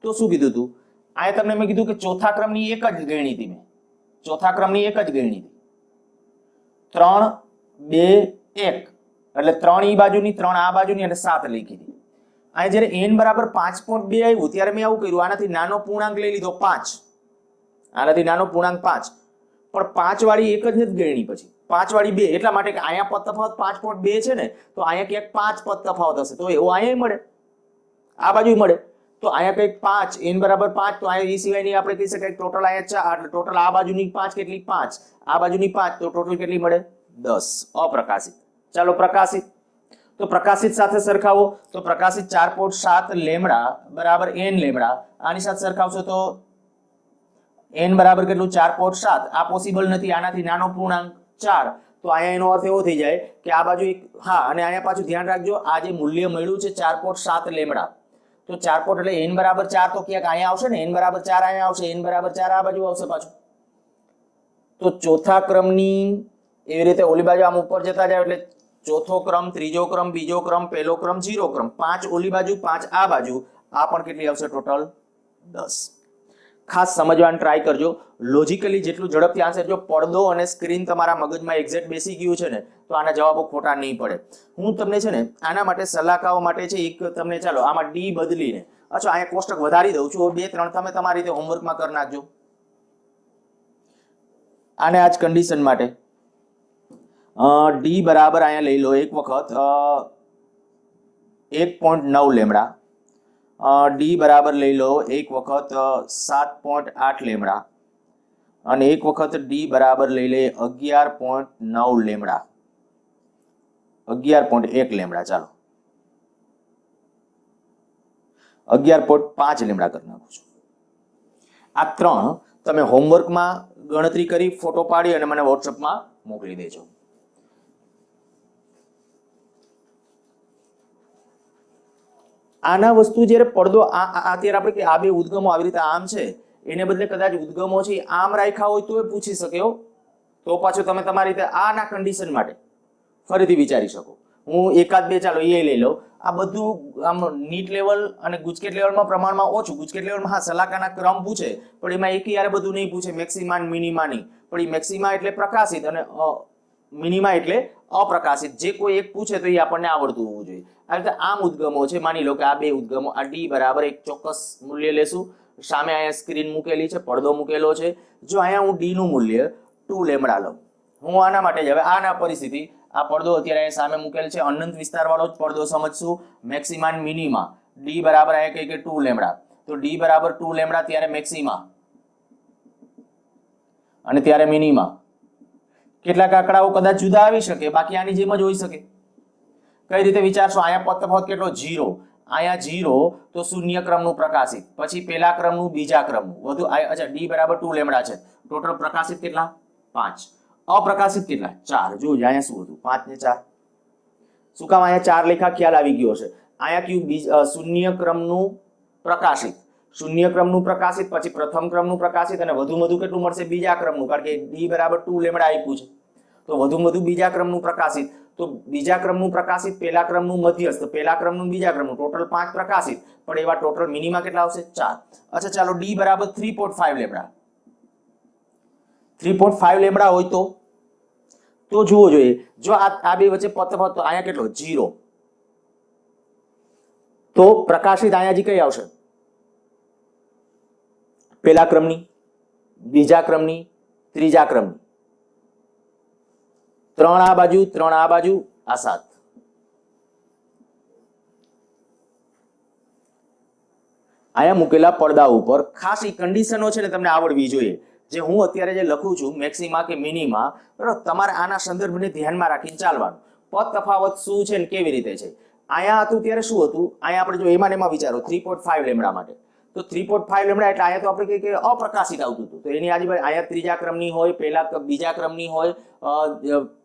તો શું કીધું તું અહીંયા તમને મેં કીધું કે ચોથા ક્રમની એક જ ગણી હતી, મેં ચોથા ક્રમની એક જ ગણી હતી, 3 2 1 એટલે 3 ઈ બાજુની, 3 આ બાજુની અને 7 લખી હતી. અહીંયા જ્યારે n બરાબર 5.2 આવ્યું ત્યારે મેં આવું કર્યું, આનાથી નાનો પૂર્ણાંક લઈ લીધો 5, આનાથી નાનો પૂર્ણાંક 5, પણ 5 વાળી એક જ નથી ગણી, પછી 5 વાળી 2, એટલા માટે કે અહીંયા પદ તફાવત 5.2 છે ને, તો અહીંયા ક્યાંક 5 પદ તફાવત હશે, તો એવો અહીંયા મળે, આ બાજુ મળે. તો અહીંયા કંઈક 5, n બરાબર 5, તો અહીંયા એ સિવાયની આપણે કહી શકાય ટોટલ અહીંયા 4, એટલે ટોટલ આ બાજુની 5 કેટલી 5, આ બાજુની 5, તો ટોટલ કેટલી મળે 10 અપ્રકાશિત. ચાલો પ્રકાશિત, તો પ્રકાશિત સાથે સરખાવો, તો પ્રકાશિત 4.7 લેમડા બરાબર n લેમડા, આની સાથે સરખાવશો તો n બરાબર કેટલું 4.7, આ પોસિબલ નથી, આનાથી નાનો પૂર્ણાંક 4. તો અહીંયા એનો અર્થ એવો થઈ જાય કે આ બાજુ એક, હા, અને અહીંયા પાછું ધ્યાન રાખજો, આ જે મૂલ્ય મળ્યું છે 4.7 લેમડા, તો 4 એટલે n બરાબર 4 તો ક્યાંક અહીંયા આવશે ને, n બરાબર 4 અહીંયા આવશે, n બરાબર 4 આ બાજુ આવશે પાછું. તો ચોથા ક્રમની એવી રીતે ઓલી બાજુ આમ ઉપર જતા જાય એટલે ચોથો ક્રમ, ત્રીજો ક્રમ, બીજો ક્રમ, પહેલો ક્રમ, 0 ક્રમ, 5 ઓલી બાજુ 5 આ બાજુ, આ પણ કેટલી આવશે ટોટલ 10. ખાસ સમજવાનું ટ્રાય કરજો, લોજિકલી જેટલું ઝડપથી આન્સર, જો પડદો અને સ્ક્રીન તમારા મગજમાં એક્ઝેક્ટ બેસી ગયું છે ને તો આના જવાબો ખોટા નહીં પડે. હું તમને છે ને આના માટે સલાહકાઓ માટે છે એક તમને, ચાલો આમાં ડી બદલીને, અચ્છા અહીંયા કોષ્ટક વધારી દઉં છું, 2 3 તમે તમારી રીતે હોમવર્કમાં કરી નાખજો. આને આજ કન્ડિશન માટે ડી બરાબર અહીંયા લઈ લો એક વખત 1.9 લેમડા, ડી બરાબર લઈ લો એક વખત 7.8 લેમડા, અને એક વખત ડી બરાબર લઈ લે 11.9 લેમડા, 11.1 લેમડા, ચાલો 11.5 લેમડા કરી નાખું છું. આ 3 તમે હોમવર્કમાં ગણતરી કરી ફોટો પાડી અને મને વોટ્સઅપમાં મોકલી દેજો. આના વસ્તુ જ્યારે પડદો અત્યારે આપણે કે આ બે ઉદ્ગમો આવી રીતે આમ છે, એને બદલે કદાચ ઉદ્ગમો છે આમ રાખ્યા હોય તો પૂછી શક્યો, તો પાછું તમે તમારી રીતે આના કન્ડિશન માટે ફરીથી વિચારી શકો. હું એકાદ બે ચાલો એ લઈ લઉં. આ બધું આમ નીટ લેવલ અને ગુજકેટ લેવલમાં પ્રમાણમાં ઓછું, ગુજકેટ લેવલમાં હા સલાકાના ક્રમ પૂછે, પણ એમાં એક યારે બધું નહીં પૂછે, મેક્સિમા મિનિમા નહીં, પણ એ મેક્સિમા એટલે પ્રકાશિત અને મિનિમા એટલે અપ્રકાશિત, જે કોઈ એક પૂછે તો એ આપણને આવડતું હોવું જોઈએ. આ રીતે આમ ઉદ્ગમો છે, માની લો કે આ બે ઉદ્ગમો, આ ડી બરાબર એક ચોક્કસ મૂલ્ય લેશું. સામે અહીંયા સ્ક્રીન મૂકેલી છે, પડદો મૂકેલો છે. જો અહીંયા હું ડી નું મૂલ્ય 2 લેમ્બડા લઉં, હું આના માટે જ હવે આના પરિસ્થિતિ, આ પડદો અત્યારે અહીંયા સામે મૂકેલ છે, અનંત વિસ્તાર વાળો જ પડદો સમજશું. મેક્સિમા અને મિનિમા ડી બરાબર અહીંયા કહીએ કે 2 લેમ્બડા, તો ડી બરાબર 2 લેમ્બડા ત્યારે મેક્સિમા અને ત્યારે મિનિમા. કેટલાક આંકડાઓ કદાચ જુદા આવી શકે, બાકી આની જેમ જ હોઈ શકે. કઈ રીતે વિચારશો? અહીંયા તફાવત કેટલો? 0. અહીંયા 0 તો શૂન્ય ક્રમનું પ્રકાશિત, પછી પહેલા ક્રમનું, બીજા ક્રમનું વધુ. અચ્છા, ડી બરાબર 2 લેમ્બડા છે. ટોટલ પ્રકાશિત કેટલા? 5. અપ્રકાશિત કેટલા? 4. જો અહીંયા શું હતું? 5 ને 4. શું કામ અહીંયા 4 લેખા? ખ્યાલ આવી ગયો છે. અહીંયા કયું? શૂન્ય ક્રમનું પ્રકાશિત, શૂન્ય ક્રમનું પ્રકાશિત, પછી પ્રથમ ક્રમનું પ્રકાશિત, અને વધુ વધુ કેટલું મળશે? બીજા ક્રમનું, કારણ કે ડી બરાબર 2 લેમ્બડા આપ્યું છે, તો વધુ વધુ બીજા ક્રમનું પ્રકાશિત. તો બીજા ક્રમનું પ્રકાશિત, પહેલા ક્રમનું મધ્યસ્થ, પહેલા ક્રમનું, બીજા ક્રમનું, ટોટલ 5 પ્રકાશિત. પણ એવા ટોટલ મિનિમા કેટલા આવશે? 4. અચ્છા ચાલો, ડી બરાબર 3.5 લેમ્બડા, 3.5 લેમ્બડા હોય તો જુઓ જોઈએ, જો આ બે વચ્ચે તફાવત, અહીંયા કેટલો? 0. તો પ્રકાશિત અહીંયા હજી કઈ આવશે? પહેલા ક્રમની, બીજા ક્રમની, ત્રીજા ક્રમની. 3 આ બાજુ, 3 આ બાજુ, આ 7. અહીંયા મૂકેલા પડદા ઉપર ખાસ એ કન્ડિશનો છે ને તમને આવડવી જોઈએ. જે હું અત્યારે જે લખું છું મેક્સિમા કે મિનિમા, બરાબર, તમારે આના સંદર્ભને ધ્યાનમાં રાખીને ચાલવાનું. પદ તફાવત શું છે ને કેવી રીતે છે. અહીંયા હતું ત્યારે શું હતું? અહીંયા આપણે જો એમાં વિચારો 3.5 લેમ્બડા માટે, તો 3.5 લેમ્બડા એટલે અહીંયા તો આપણે કહીએ કે અપ્રકાશિત આવતું હતું. તો એની આજુબાજુ અહીંયા ત્રીજા ક્રમની હોય, બીજા ક્રમની હોય,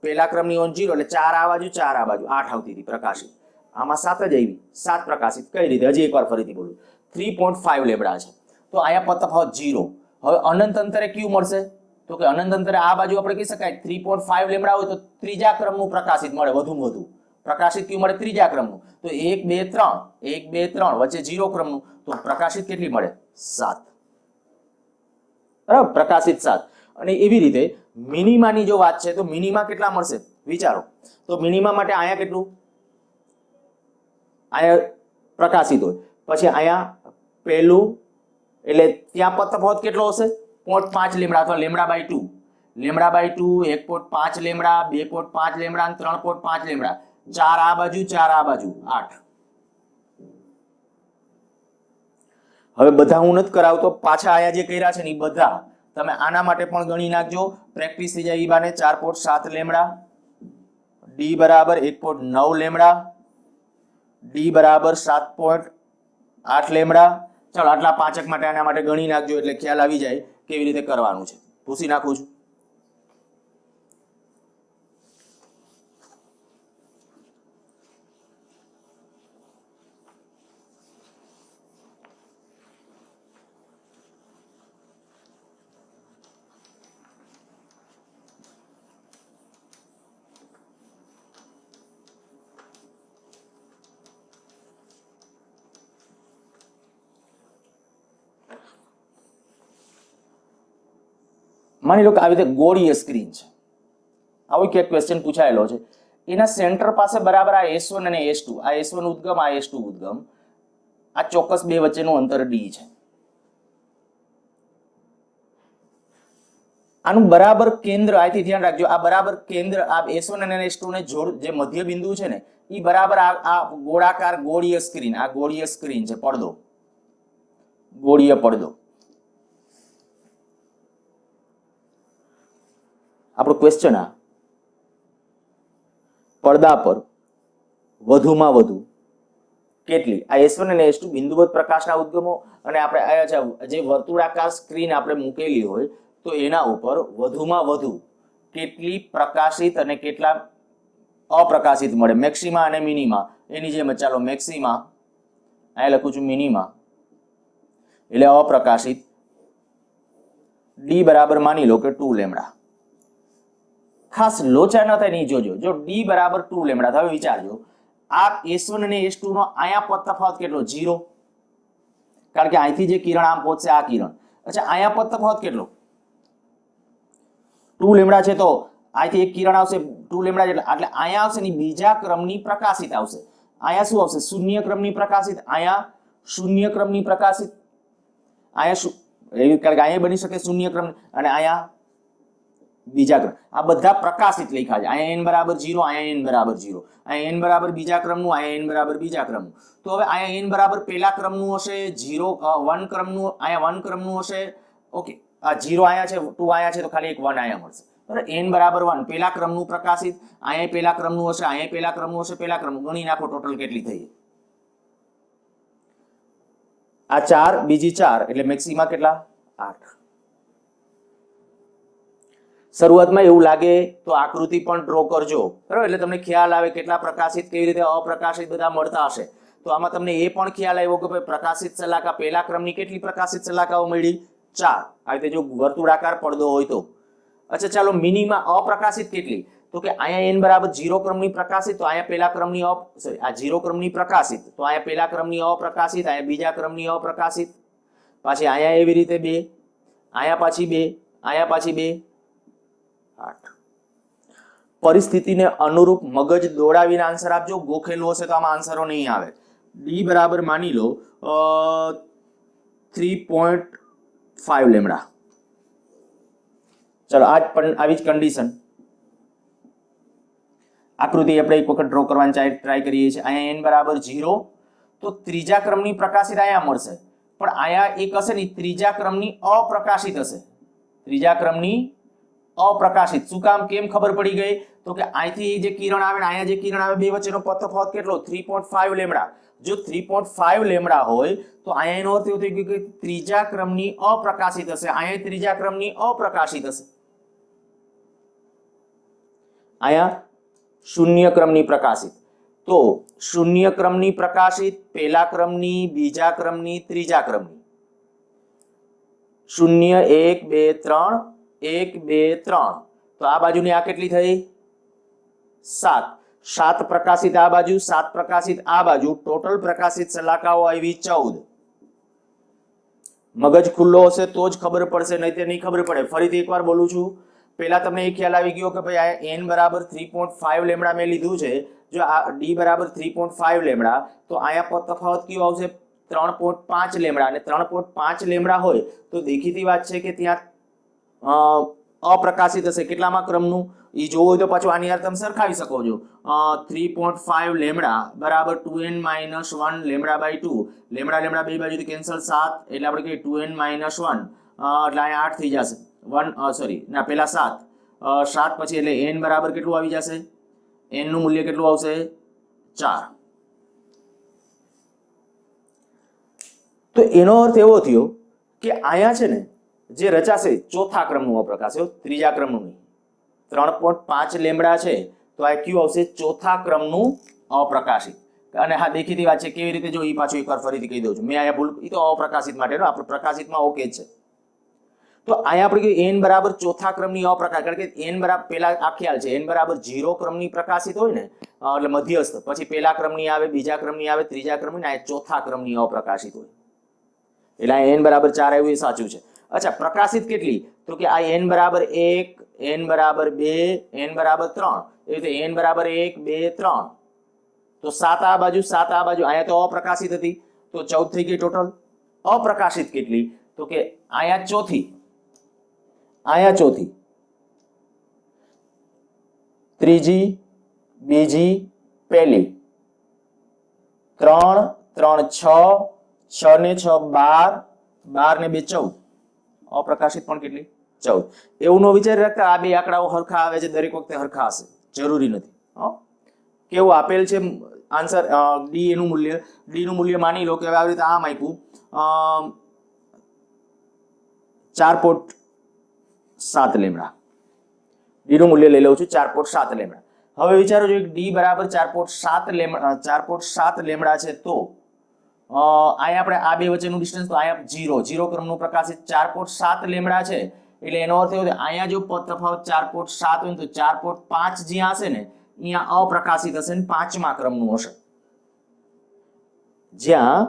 પહેલા ક્રમની હોય 0, એટલે 4 આ બાજુ, 4 આ બાજુ, 8 આવતી હતી પ્રકાશિત. આમાં 7 જ આવી, 7 પ્રકાશિત. કઈ રીતે? હજી એકવાર ફરીથી બોલું, 3.5 લેમ્બડા છે, તો અહીંયા પદ તફાવત 0. હવે અનંત અંતરે કયું મળશે? તો કે અનંત અંતરે આ બાજુ આપણે કહી શકાય 3.5 લેમ્બડા હોય તો ત્રીજા ક્રમનું પ્રકાશિત મળે, વધુમાં વધુ પ્રકાશિત કયું મળે? ત્રીજા ક્રમનું. તો 1 2 3, 1 2 3 વચ્ચે 0 ક્રમનું, તો પ્રકાશિત કેટલી મળે? 7. બરાબર, પ્રકાશિત 7. અને એવી રીતે મિનિમાની જો વાત છે તો મિનિમા કેટલા મળશે વિચારો. તો મિનિમા માટે અહીંયા કેટલું? અહીંયા પ્રકાશિત હોય, પછી અહીંયા પહેલું, એટલે ત્યાં પદ તફાવત કેટલો હશે? 0.5 લેમ્બડા અથવા lambda by 2. Lambda by 2, 1.5 lambda, 2.5 lambda અને 3.5 લેમ્બડા. 4 આ બાજુ, 4 આ બાજુ, 8. હવે બધા હું નથી કરાવતો, પાછા આયા જે કર્યા છે ને એ બધા તમે આના માટે પણ ગણી નાખજો, પ્રેક્ટિસ થઈ જાય. ઈ બાને 4.7 લેમ્બડા, ડી બરાબર 1.9 લેમ્બડા, ડી બરાબર 7.8 લેમ્બડા. ચાલો આટલા પાંચક માટે આના માટે ગણી નાખજો, એટલે ખ્યાલ આવી જાય કેવી રીતે કરવાનું છે. પૂછી નાખું છું. માની લો કે આવી રીતે ગોળીય સ્ક્રીન છે, આવો કે ક્વેશ્ચન પૂછાયેલો છે. એના સેન્ટર પાસે બરાબર આ S1 અને S2, આ S1 ઉદ્ગમ, આ S2 ઉદ્ગમ, આ ચોક્કસ બે વચ્ચેનું અંતર D છે. આનું બરાબર કેન્દ્ર, આથી ધ્યાન રાખજો, આ બરાબર કેન્દ્ર, આ S1 અને S2 ને જોડ, જે મધ્ય બિંદુ છે ને એ બરાબર આ ગોળાકાર ગોળીય સ્ક્રીન, આ ગોળીય સ્ક્રીન છે, પડદો, ગોળીય પડદો. આપણો ક્વેશ્ચન આ પડદા પર વધુમાં વધુ કેટલી, આ S1 અને S2 બિંદુવત પ્રકાશના ઉદ્ગમો, અને આપણે આયા જે વર્તુળાકાર સ્ક્રીન આપણે મૂકેલી હોય તો એના ઉપર વધુમાં વધુ કેટલી પ્રકાશિત અને કેટલા અપ્રકાશિત મળે, મેક્સિમા અને મિનિમા. એની જેમ ચાલો મેક્સિમા, અહીંયા લખું છું મિનિમા એટલે અપ્રકાશિત, ડી બરાબર માની લો કે 2 લેમ્બડા. ખાસ લોચા ન થાય નહીં જોજો, જો ડી બરાબર 2 લેમ્બડા. હવે વિચારજો, આ S1 અને S2 નો અહીંયા પદ તફાવત કેટલો? 0, કારણ કે અહીંથી જે કિરણ આમ પહોંચશે આ કિરણ. અચ્છા, અહીંયા પદ તફાવત કેટલો? 2 લેમ્બડા છે તો અહીંથી એક કિરણ આવશે 2 લેમ્બડા એટલે અહીંયા આવશે ને બીજા ક્રમની પ્રકાશિત આવશે. અહીંયા શું આવશે? શૂન્ય ક્રમની પ્રકાશિત, અહીંયા શૂન્ય ક્રમની પ્રકાશિત, કારણ કે અહીંયા બની શકે શૂન્ય ક્રમ, અને અહીંયા બીજા ક્રમ. આ બધા પ્રકાશિત લખ્યા છે. અહીંયા n બરાબર 0, અહીંયા n બરાબર 0, અહીંયા n બરાબર બીજા ક્રમનું, અહીંયા n બરાબર બીજા ક્રમનું. તો હવે અહીંયા n બરાબર પહેલા ક્રમનું હશે, 0 1 ક્રમનું, અહીંયા 1 ક્રમનું હશે. ઓકે, આ 0 અહીંયા છે, 2 અહીંયા છે, તો ખાલી એક 1 અહીંયા મળશે. બરાબર, n બરાબર 1 પહેલા ક્રમનું પ્રકાશિત, અહીંયા પહેલા ક્રમનું હશે, અહીંયા પહેલા ક્રમનું હશે, પહેલા ક્રમનું. ગણી નાખો ટોટલ કેટલી થઈ. આ 4 બીજી 4 એટલે મેક્સિમા કેટલા? 8. શરૂઆતમાં એવું લાગે તો આકૃતિ પણ ડ્રો કરજો, બરાબર, એટલે તમને ખ્યાલ આવે કેટલા પ્રકાશિત, કેવી રીતે અપ્રકાશિત બધા મળતા હશે. તો આમાં તમને એ પણ ખ્યાલ આવ્યો કે ભાઈ પ્રકાશિત શલાકા પહેલા ક્રમની કેટલી પ્રકાશિત શલાકાઓ મળી? 4. આ રીતે જો વર્તુળાકાર પડદો હોય તો. અચ્છા, ચાલો મિનિમા અપ્રકાશિત કેટલી? તો કે અહીંયા n બરાબર 0 ક્રમની પ્રકાશિત, તો અહીંયા પહેલા ક્રમની આ 0 ક્રમની પ્રકાશિત, તો અહીંયા પહેલા ક્રમની અપ્રકાશિત, અહીંયા બીજા ક્રમની અપ્રકાશિત, પાછી અહીંયા એવી રીતે 2, અહીંયા પાછી 2, અહીંયા પાછી 2, 8. પરિસ્થિતિને અનુરૂપ મગજ દોડાવીને આન્સર આપજો. ગોખેલું હશે તો આમાં આન્સરો નહીં આવે. ડી બરાબર માની લો 3.5 લેમ્ડા. ચલો આવી જ કન્ડિશન આકૃતિ આપણે એક વખત ડ્રો કરવાની ટ્રાય કરીએ છીએ. અહીંયા n બરાબર 0, તો ત્રીજા ક્રમની પ્રકાશિત અહીંયા મળશે, પણ અહીંયા એક હશે ને ત્રીજા ક્રમની અપ્રકાશિત હશે. ત્રીજા ક્રમની અપ્રકાશિત. શું કામ, કેમ ખબર પડી ગઈ? તો કે અહીંથી જે કિરણ આવે ને અહીંયા જે કિરણ આવે, બે વચ્ચેનો તફાવત કેટલો? 3.5 લેમ્ડા. જો 3.5 લેમ્ડા હોય તો અહીંયા એનો અર્થ એવો થઈ ગયો કે ત્રીજા ક્રમની અપ્રકાશિત હશે, અહીંયા ત્રીજા ક્રમની અપ્રકાશિત હશે, અહીંયા શૂન્ય ક્રમની પ્રકાશિત. તો શૂન્ય ક્રમની પ્રકાશિત, પહેલા ક્રમની, બીજા ક્રમની, ત્રીજા ક્રમની. 0 1 2 3 1 2 3. તો આ બાજુની આ કેટલી થઈ? 7. 7 પ્રકાશિત આ બાજુ, 7 પ્રકાશિત આ બાજુ, ટોટલ પ્રકાશિત શલાકાઓ આવી 14. મગજ ખુલ્લો હશે તો જ ખબર પડશે, નહીં તો નહીં ખબર પડે. ફરીથી એકવાર બોલું છું. પહેલા તમને એ ખ્યાલ આવી ગયો કે ભાઈ આ n બરાબર 3.5 લેમ્ડા મેં લીધું છે. જો આ d બરાબર 3.5 લેમ્ડા, તો અહીંયા તફાવત કયો આવશે? 3.5 લેમ્ડા. અને 3.5 લેમ્ડા હોય તો દેખીતી વાત છે કે ત્યાં અપ્રકાશિત હશે. કેટલામાં ક્રમનું એ જોવું હોય તો પાછું આની યાર તમે સરખાવી શકો છો. 3.5 લેમ્ડા બરાબર 2n - 1 lambda by 2. Lambda lambda બે બાજુથી કેન્સલ, 7 એટલે આપણે કહીએ 2n - 1 એટલે અહીંયા 8 થઈ જશે. 1 સોરી ના પહેલા 7 પછી એટલે n બરાબર કેટલું આવી જશે? n નું મૂલ્ય કેટલું આવશે? 4. તો એનો અર્થ એવો થયો કે અહીંયા છે ને જે રચાશે ચોથા ક્રમનું અપ્રકાશ, ત્રીજા ક્રમનું નહીં. 3.5 લેમ્ડા છે તો આ કયું આવશે? ચોથા ક્રમનું અપ્રકાશિત. અને હા, દેખીતી વાત છે. કેવી રીતે? જો એ પાછું એકવાર ફરીથી કહી દઉં છું. મેં અહીંયા ભૂલ, એ તો અપ્રકાશિત માટેનો, આપણે પ્રકાશિતમાં ઓકે છે. તો અહીંયા આપણે કહ્યું n બરાબર ચોથા ક્રમની અપ્રકાશ, કારણ કે n બરાબર પહેલા આ ખ્યાલ છે, n બરાબર 0 ક્રમની પ્રકાશિત હોય ને એટલે મધ્યસ્થ, પછી પહેલા ક્રમની આવે, બીજા ક્રમની આવે, ત્રીજા ક્રમની, આ ચોથા ક્રમની અપ્રકાશિત હોય. એટલે આ n બરાબર 4 આવ્યું એ સાચું છે. અચ્છા, પ્રકાશિત કેટલી? તો કે આ n બરાબર 1, n બરાબર 2, n બરાબર 3. એ રીતે n બરાબર 1 2 3. તો 7 આ બાજુ, 7 આ બાજુ. અહીંયા તો અપ્રકાશિત હતી તો 14 થઈ ગઈ ટોટલ. અપ્રકાશિત કેટલી? તો કે અહીંયા ચોથી, અહીંયા ચોથી, ત્રીજી, બીજી, પહેલી, 3 3 6, 6 ને 6 12, 12 ને 2 14. અપ્રકાશિત પણ કેટલી? 14. એવું નો વિચારી રાખતા આ બે આંકડાઓ હરખા આવે છે દરેક વખતે હરખા હશે, જરૂરી નથી. કેવું આપેલ છે આન્સર? ડી એનું મૂલ્ય, ડી નું મૂલ્ય માની લો કે હવે આવી રીતે આમ આપ્યું 4.7 લેમ્ડા. ડી નું મૂલ્ય લઈ લઉં છું 4.7 લેમ્ડા. હવે વિચારો જો ડી બરાબર 4.7 લેમ્ડા, 4.7 લેમ્ડા છે તો અહીંયા આપણે આ બે વચ્ચેનું ડિસ્ટન્સ, તો અહીંયા 0 ક્રમનું પ્રકાશિત 4.7 લેમ્ડા છે. એટલે એનો અર્થ એવો છે અહીંયા જો તફાવત 4.7 હોય તો 4.5 જ્યાં હશે ને અહીંયા અપ્રકાશિત હશે ને 5મા ક્રમનું હશે. જ્યાં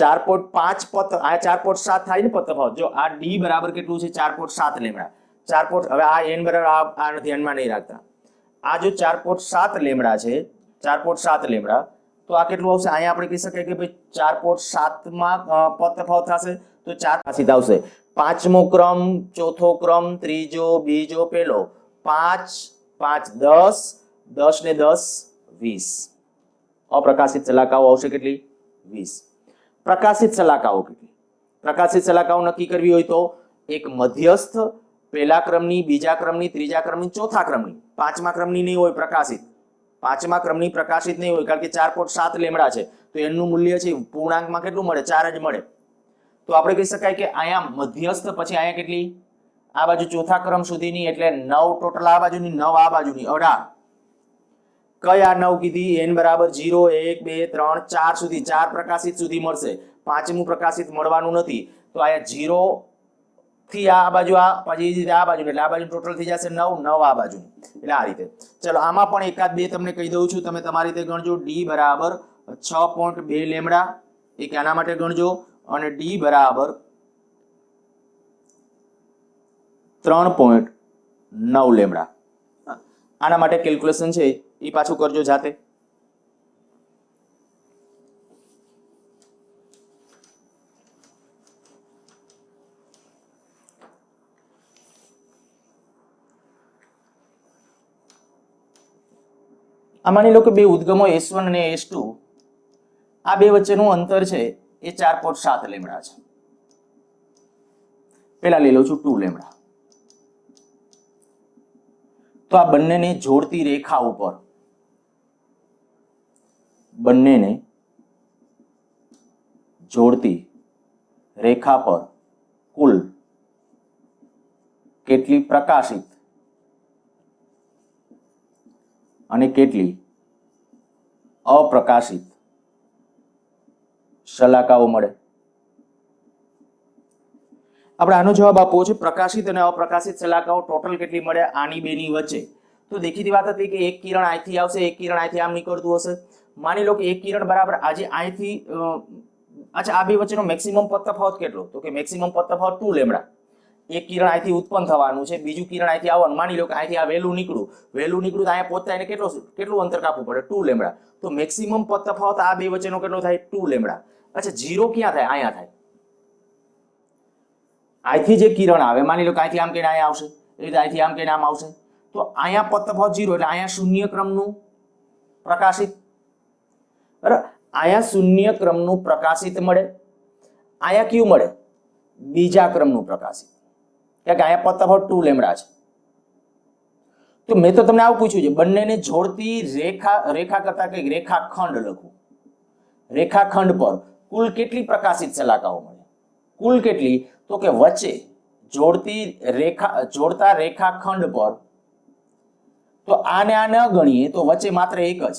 4.5 આ 4.7 થાય ને તફાવત. જો આ ડી બરાબર કેટલું છે? 4.7 લેમ્ડા. 4. હવે આ n બરાબર આ ધ્યાનમાં નહીં રાખતા. આ જો 4.7 લેમ્ડા છે 4.7 લેમડા, તો આ કેટલું આવશે? અહીંયા આપણે કહી શકાય કે ભાઈ 4.7 માં પદ તફાવત થશે તો 4 પ્રકાશિત આવશે. પાંચમો ક્રમ, ચોથો ક્રમ, ત્રીજો, બીજો, પહેલો, 5 5 10, 10 ને 10 20. અપ્રકાશિત શલાકાઓ આવશે કેટલી? 20. પ્રકાશિત શલાકાઓ કેટલી? પ્રકાશિત શલાકાઓ નક્કી કરવી હોય તો એક મધ્યસ્થ, પહેલા ક્રમની, બીજા ક્રમની, ત્રીજા ક્રમની, ચોથા ક્રમની, પાંચમા ક્રમની નહીં હોય પ્રકાશિત. પાંચમા ક્રમની પ્રકાશિત નહીં હોય કારણ કે 4.7 લેમડા છે તો એનું મૂલ્ય છે પૂર્ણાંકમાં કેટલું મળે? 4 જ મળે. તો આપણે કહી શકાય કે અહીંયા મધ્યસ્થ, પછી અહીંયા કેટલી? આ બાજુ ચોથા ક્રમ સુધીની એટલે 9 ટોટલ, આ બાજુની 9, આ બાજુની 18. કઈ આ 9 કીધી? n બરાબર 0 1 2 3 4 સુધી, 4 પ્રકાશિત સુધી મળશે. પાંચમું પ્રકાશિત મળવાનું નથી તો અહીંયા 0 થી આ બાજુ, આ પછી આ બાજુ, એટલે આ બાજુ ટોટલ થઈ જશે 9 9 આ બાજુ. એટલે આ રીતે. ચલો આમાં પણ એકાદ બે તમને કહી દઉં છું, તમે તમારી રીતે ગણજો. d બરાબર 6.2 લેમડા, એક આના માટે ગણજો, અને d બરાબર 3.9 લેમડા. આના માટે કેલ્ક્યુલેશન છે એ પાછું કરજો જાતે. આ માની લો કે બે ઉદ્ગમો S1 અને S2, આ બે વચ્ચેનું અંતર છે એ 4.7 લેમડા છે. પેલા લઈ લઉં છું 2 લેમડા. તો આ બંનેને જોડતી રેખા ઉપર, બંનેને જોડતી રેખા પર કુલ કેટલી પ્રકાશિત અને કેટલી અપ્રકાશિત શલાકાઓ મળે? આપણે આનો જવાબ આપવો છે. પ્રકાશિત અને અપ્રકાશિત શલાકાઓ ટોટલ કેટલી મળે આની બેની વચ્ચે? તો દેખીતી વાત હતી કે એક કિરણ અહીંથી આવશે, એક કિરણ અહીંથી આમ નીકળતું હશે. માની લો કે એક કિરણ બરાબર આજે અહીંથી, અચ્છા, આ બે વચ્ચેનો મેક્સિમમ પદ તફાવત કેટલો? તો કે મેક્સિમમ પદ તફાવત 2 લેમડા. એક કિરણ અહીંથી ઉત્પન્ન થવાનું છે, બીજું કિરણ અહીંથી આવવાનું. માની લો કે અહીંથી આ વહેલું નીકળું તો અહીંયા પહોંચતા એને કેટલું અંતર કાપવું પડે? 2 લેમડા. તો મેક્સિમમ પદ તફાવત આ બે વચ્ચેનો કેટલો થાય? 2 લેમડા. અચ્છા, 0 ક્યાં થાય? અહીંયા થાય. અહીંથી જે કિરણ આવે, માની લો કે અહીંથી આમ કહીને અહીંયા આવશે, એ રીતે અહીંથી આમ કહીને આમ આવશે, તો અહીંયા પદ તફાવત 0 એટલે અહીંયા શૂન્ય ક્રમનું પ્રકાશિત. બરાબર, અહીંયા શૂન્ય ક્રમનું પ્રકાશિત મળે. અહીંયા કયું મળે? બીજા ક્રમનું પ્રકાશિત. કે અહીંયા પદ તફાવત 2 લેમડા છે. તો મેં તો તમને આવું પૂછ્યું છે, બંનેને જોડતી રેખા કરતા કંઈક રેખાખંડ લખું. રેખાખંડ પર કુલ કેટલી પ્રકાશિત શલાકાઓ મળે? કુલ કેટલી? તો કે વચ્ચે જોડતા રેખાખંડ પર, તો આને આ ન ગણીએ તો વચ્ચે માત્ર એક જ.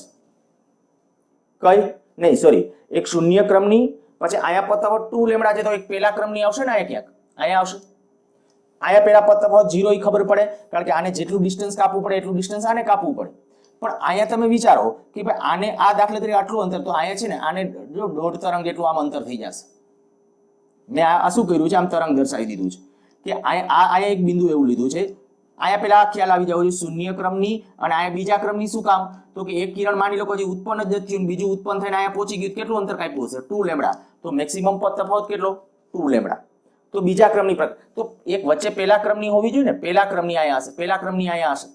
કઈ? નહીં, સોરી, એક શૂન્ય ક્રમની, પછી અહીંયા પદ તફાવત 2 લેમડા છે તો એક પેલા ક્રમની આવશે ને, અહીંયા ક્યાંક અહીંયા આવશે. અહીંયા પેલા પદ તફાવત 0 ઈ ખબર પડે કારણ કે આને જેટલું ડિસ્ટન્સ કાપવું પડે એટલું ડિસ્ટન્સ આને કાપવું પડે. પણ અહીંયા તમે વિચારો કે ભાઈ આને આ દાખલા તરીકે આટલું અંતર, તો અહીંયા છે ને આને જો 1.5 તરંગ જેટલું આમ અંતર થઈ જશે. મેં આ શું કર્યું છે? આમ તરંગ દર્શાવી દીધું છે કે અહીંયા એક બિંદુ એવું લીધું છે. અહીંયા પેલા ખ્યાલ આવી જાવ છે શૂન્ય ક્રમની, અને અહીંયા બીજા ક્રમની. શું કામ? તો કે એક કિરણ માની લો કે ઉત્પન્ન જ નથી થયું, બીજું ઉત્પન્ન થઈને અહીંયા પહોંચી ગયું, કેટલું અંતર કાપ્યું હશે? 2 લેમડા. તો મેક્સિમમ પદ તફાવત કેટલો? 2 લેમડા. તો બીજા ક્રમની, તો એક વચ્ચે પેલા ક્રમની હોવી જોઈએ ને, પેલા ક્રમની અહીંયા હશે, પેલા ક્રમની અહીંયા હશે.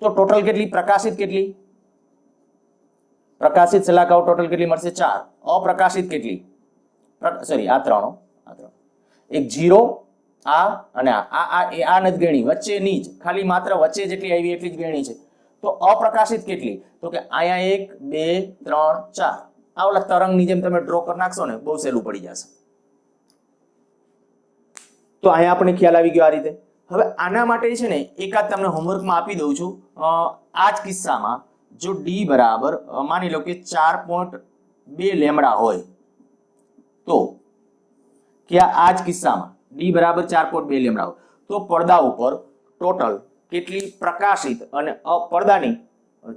તો ટોટલ કેટલી પ્રકાશિત? કેટલી પ્રકાશિત શલાકાઓ ટોટલ કેટલી મળશે? 4. અપ્રકાશિત કેટલી? સોરી, આ ત્રણ, એક 0, આ અને આ નથી ગણી, વચ્ચેની જ, ખાલી માત્ર વચ્ચે જેટલી આવી એટલી જ ગણી છે. તો અપ્રકાશિત કેટલી? તો કે અહીંયા 1 2 3 4. આ ઓલા તરંગની જેમ તમે ડ્રો કરી નાખશો ને, બહુ સહેલું પડી જશે. તો અહીંયા આપણે ખ્યાલ આવી ગયો આ રીતે. હવે આના માટે છે ને એકાદ તમને હોમવર્કમાં આપી દઉં છું. આ જ કિસ્સામાં જો d બરાબર માની લો કે 4.2 લેમડા હોય, તો કે આ જ કિસ્સામાં d બરાબર 4.2 લેમડા હોય, તો પડદા ઉપર ટોટલ કેટલી પ્રકાશિત અને પડદાની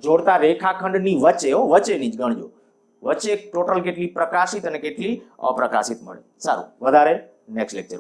જોડતા રેખાખંડની વચ્ચેની જ ગણજો, વચ્ચે ટોટલ કેટલી પ્રકાશિત અને કેટલી અપ્રકાશિત મળે. સારું, વધારે નેક્સ્ટ લેક્ચર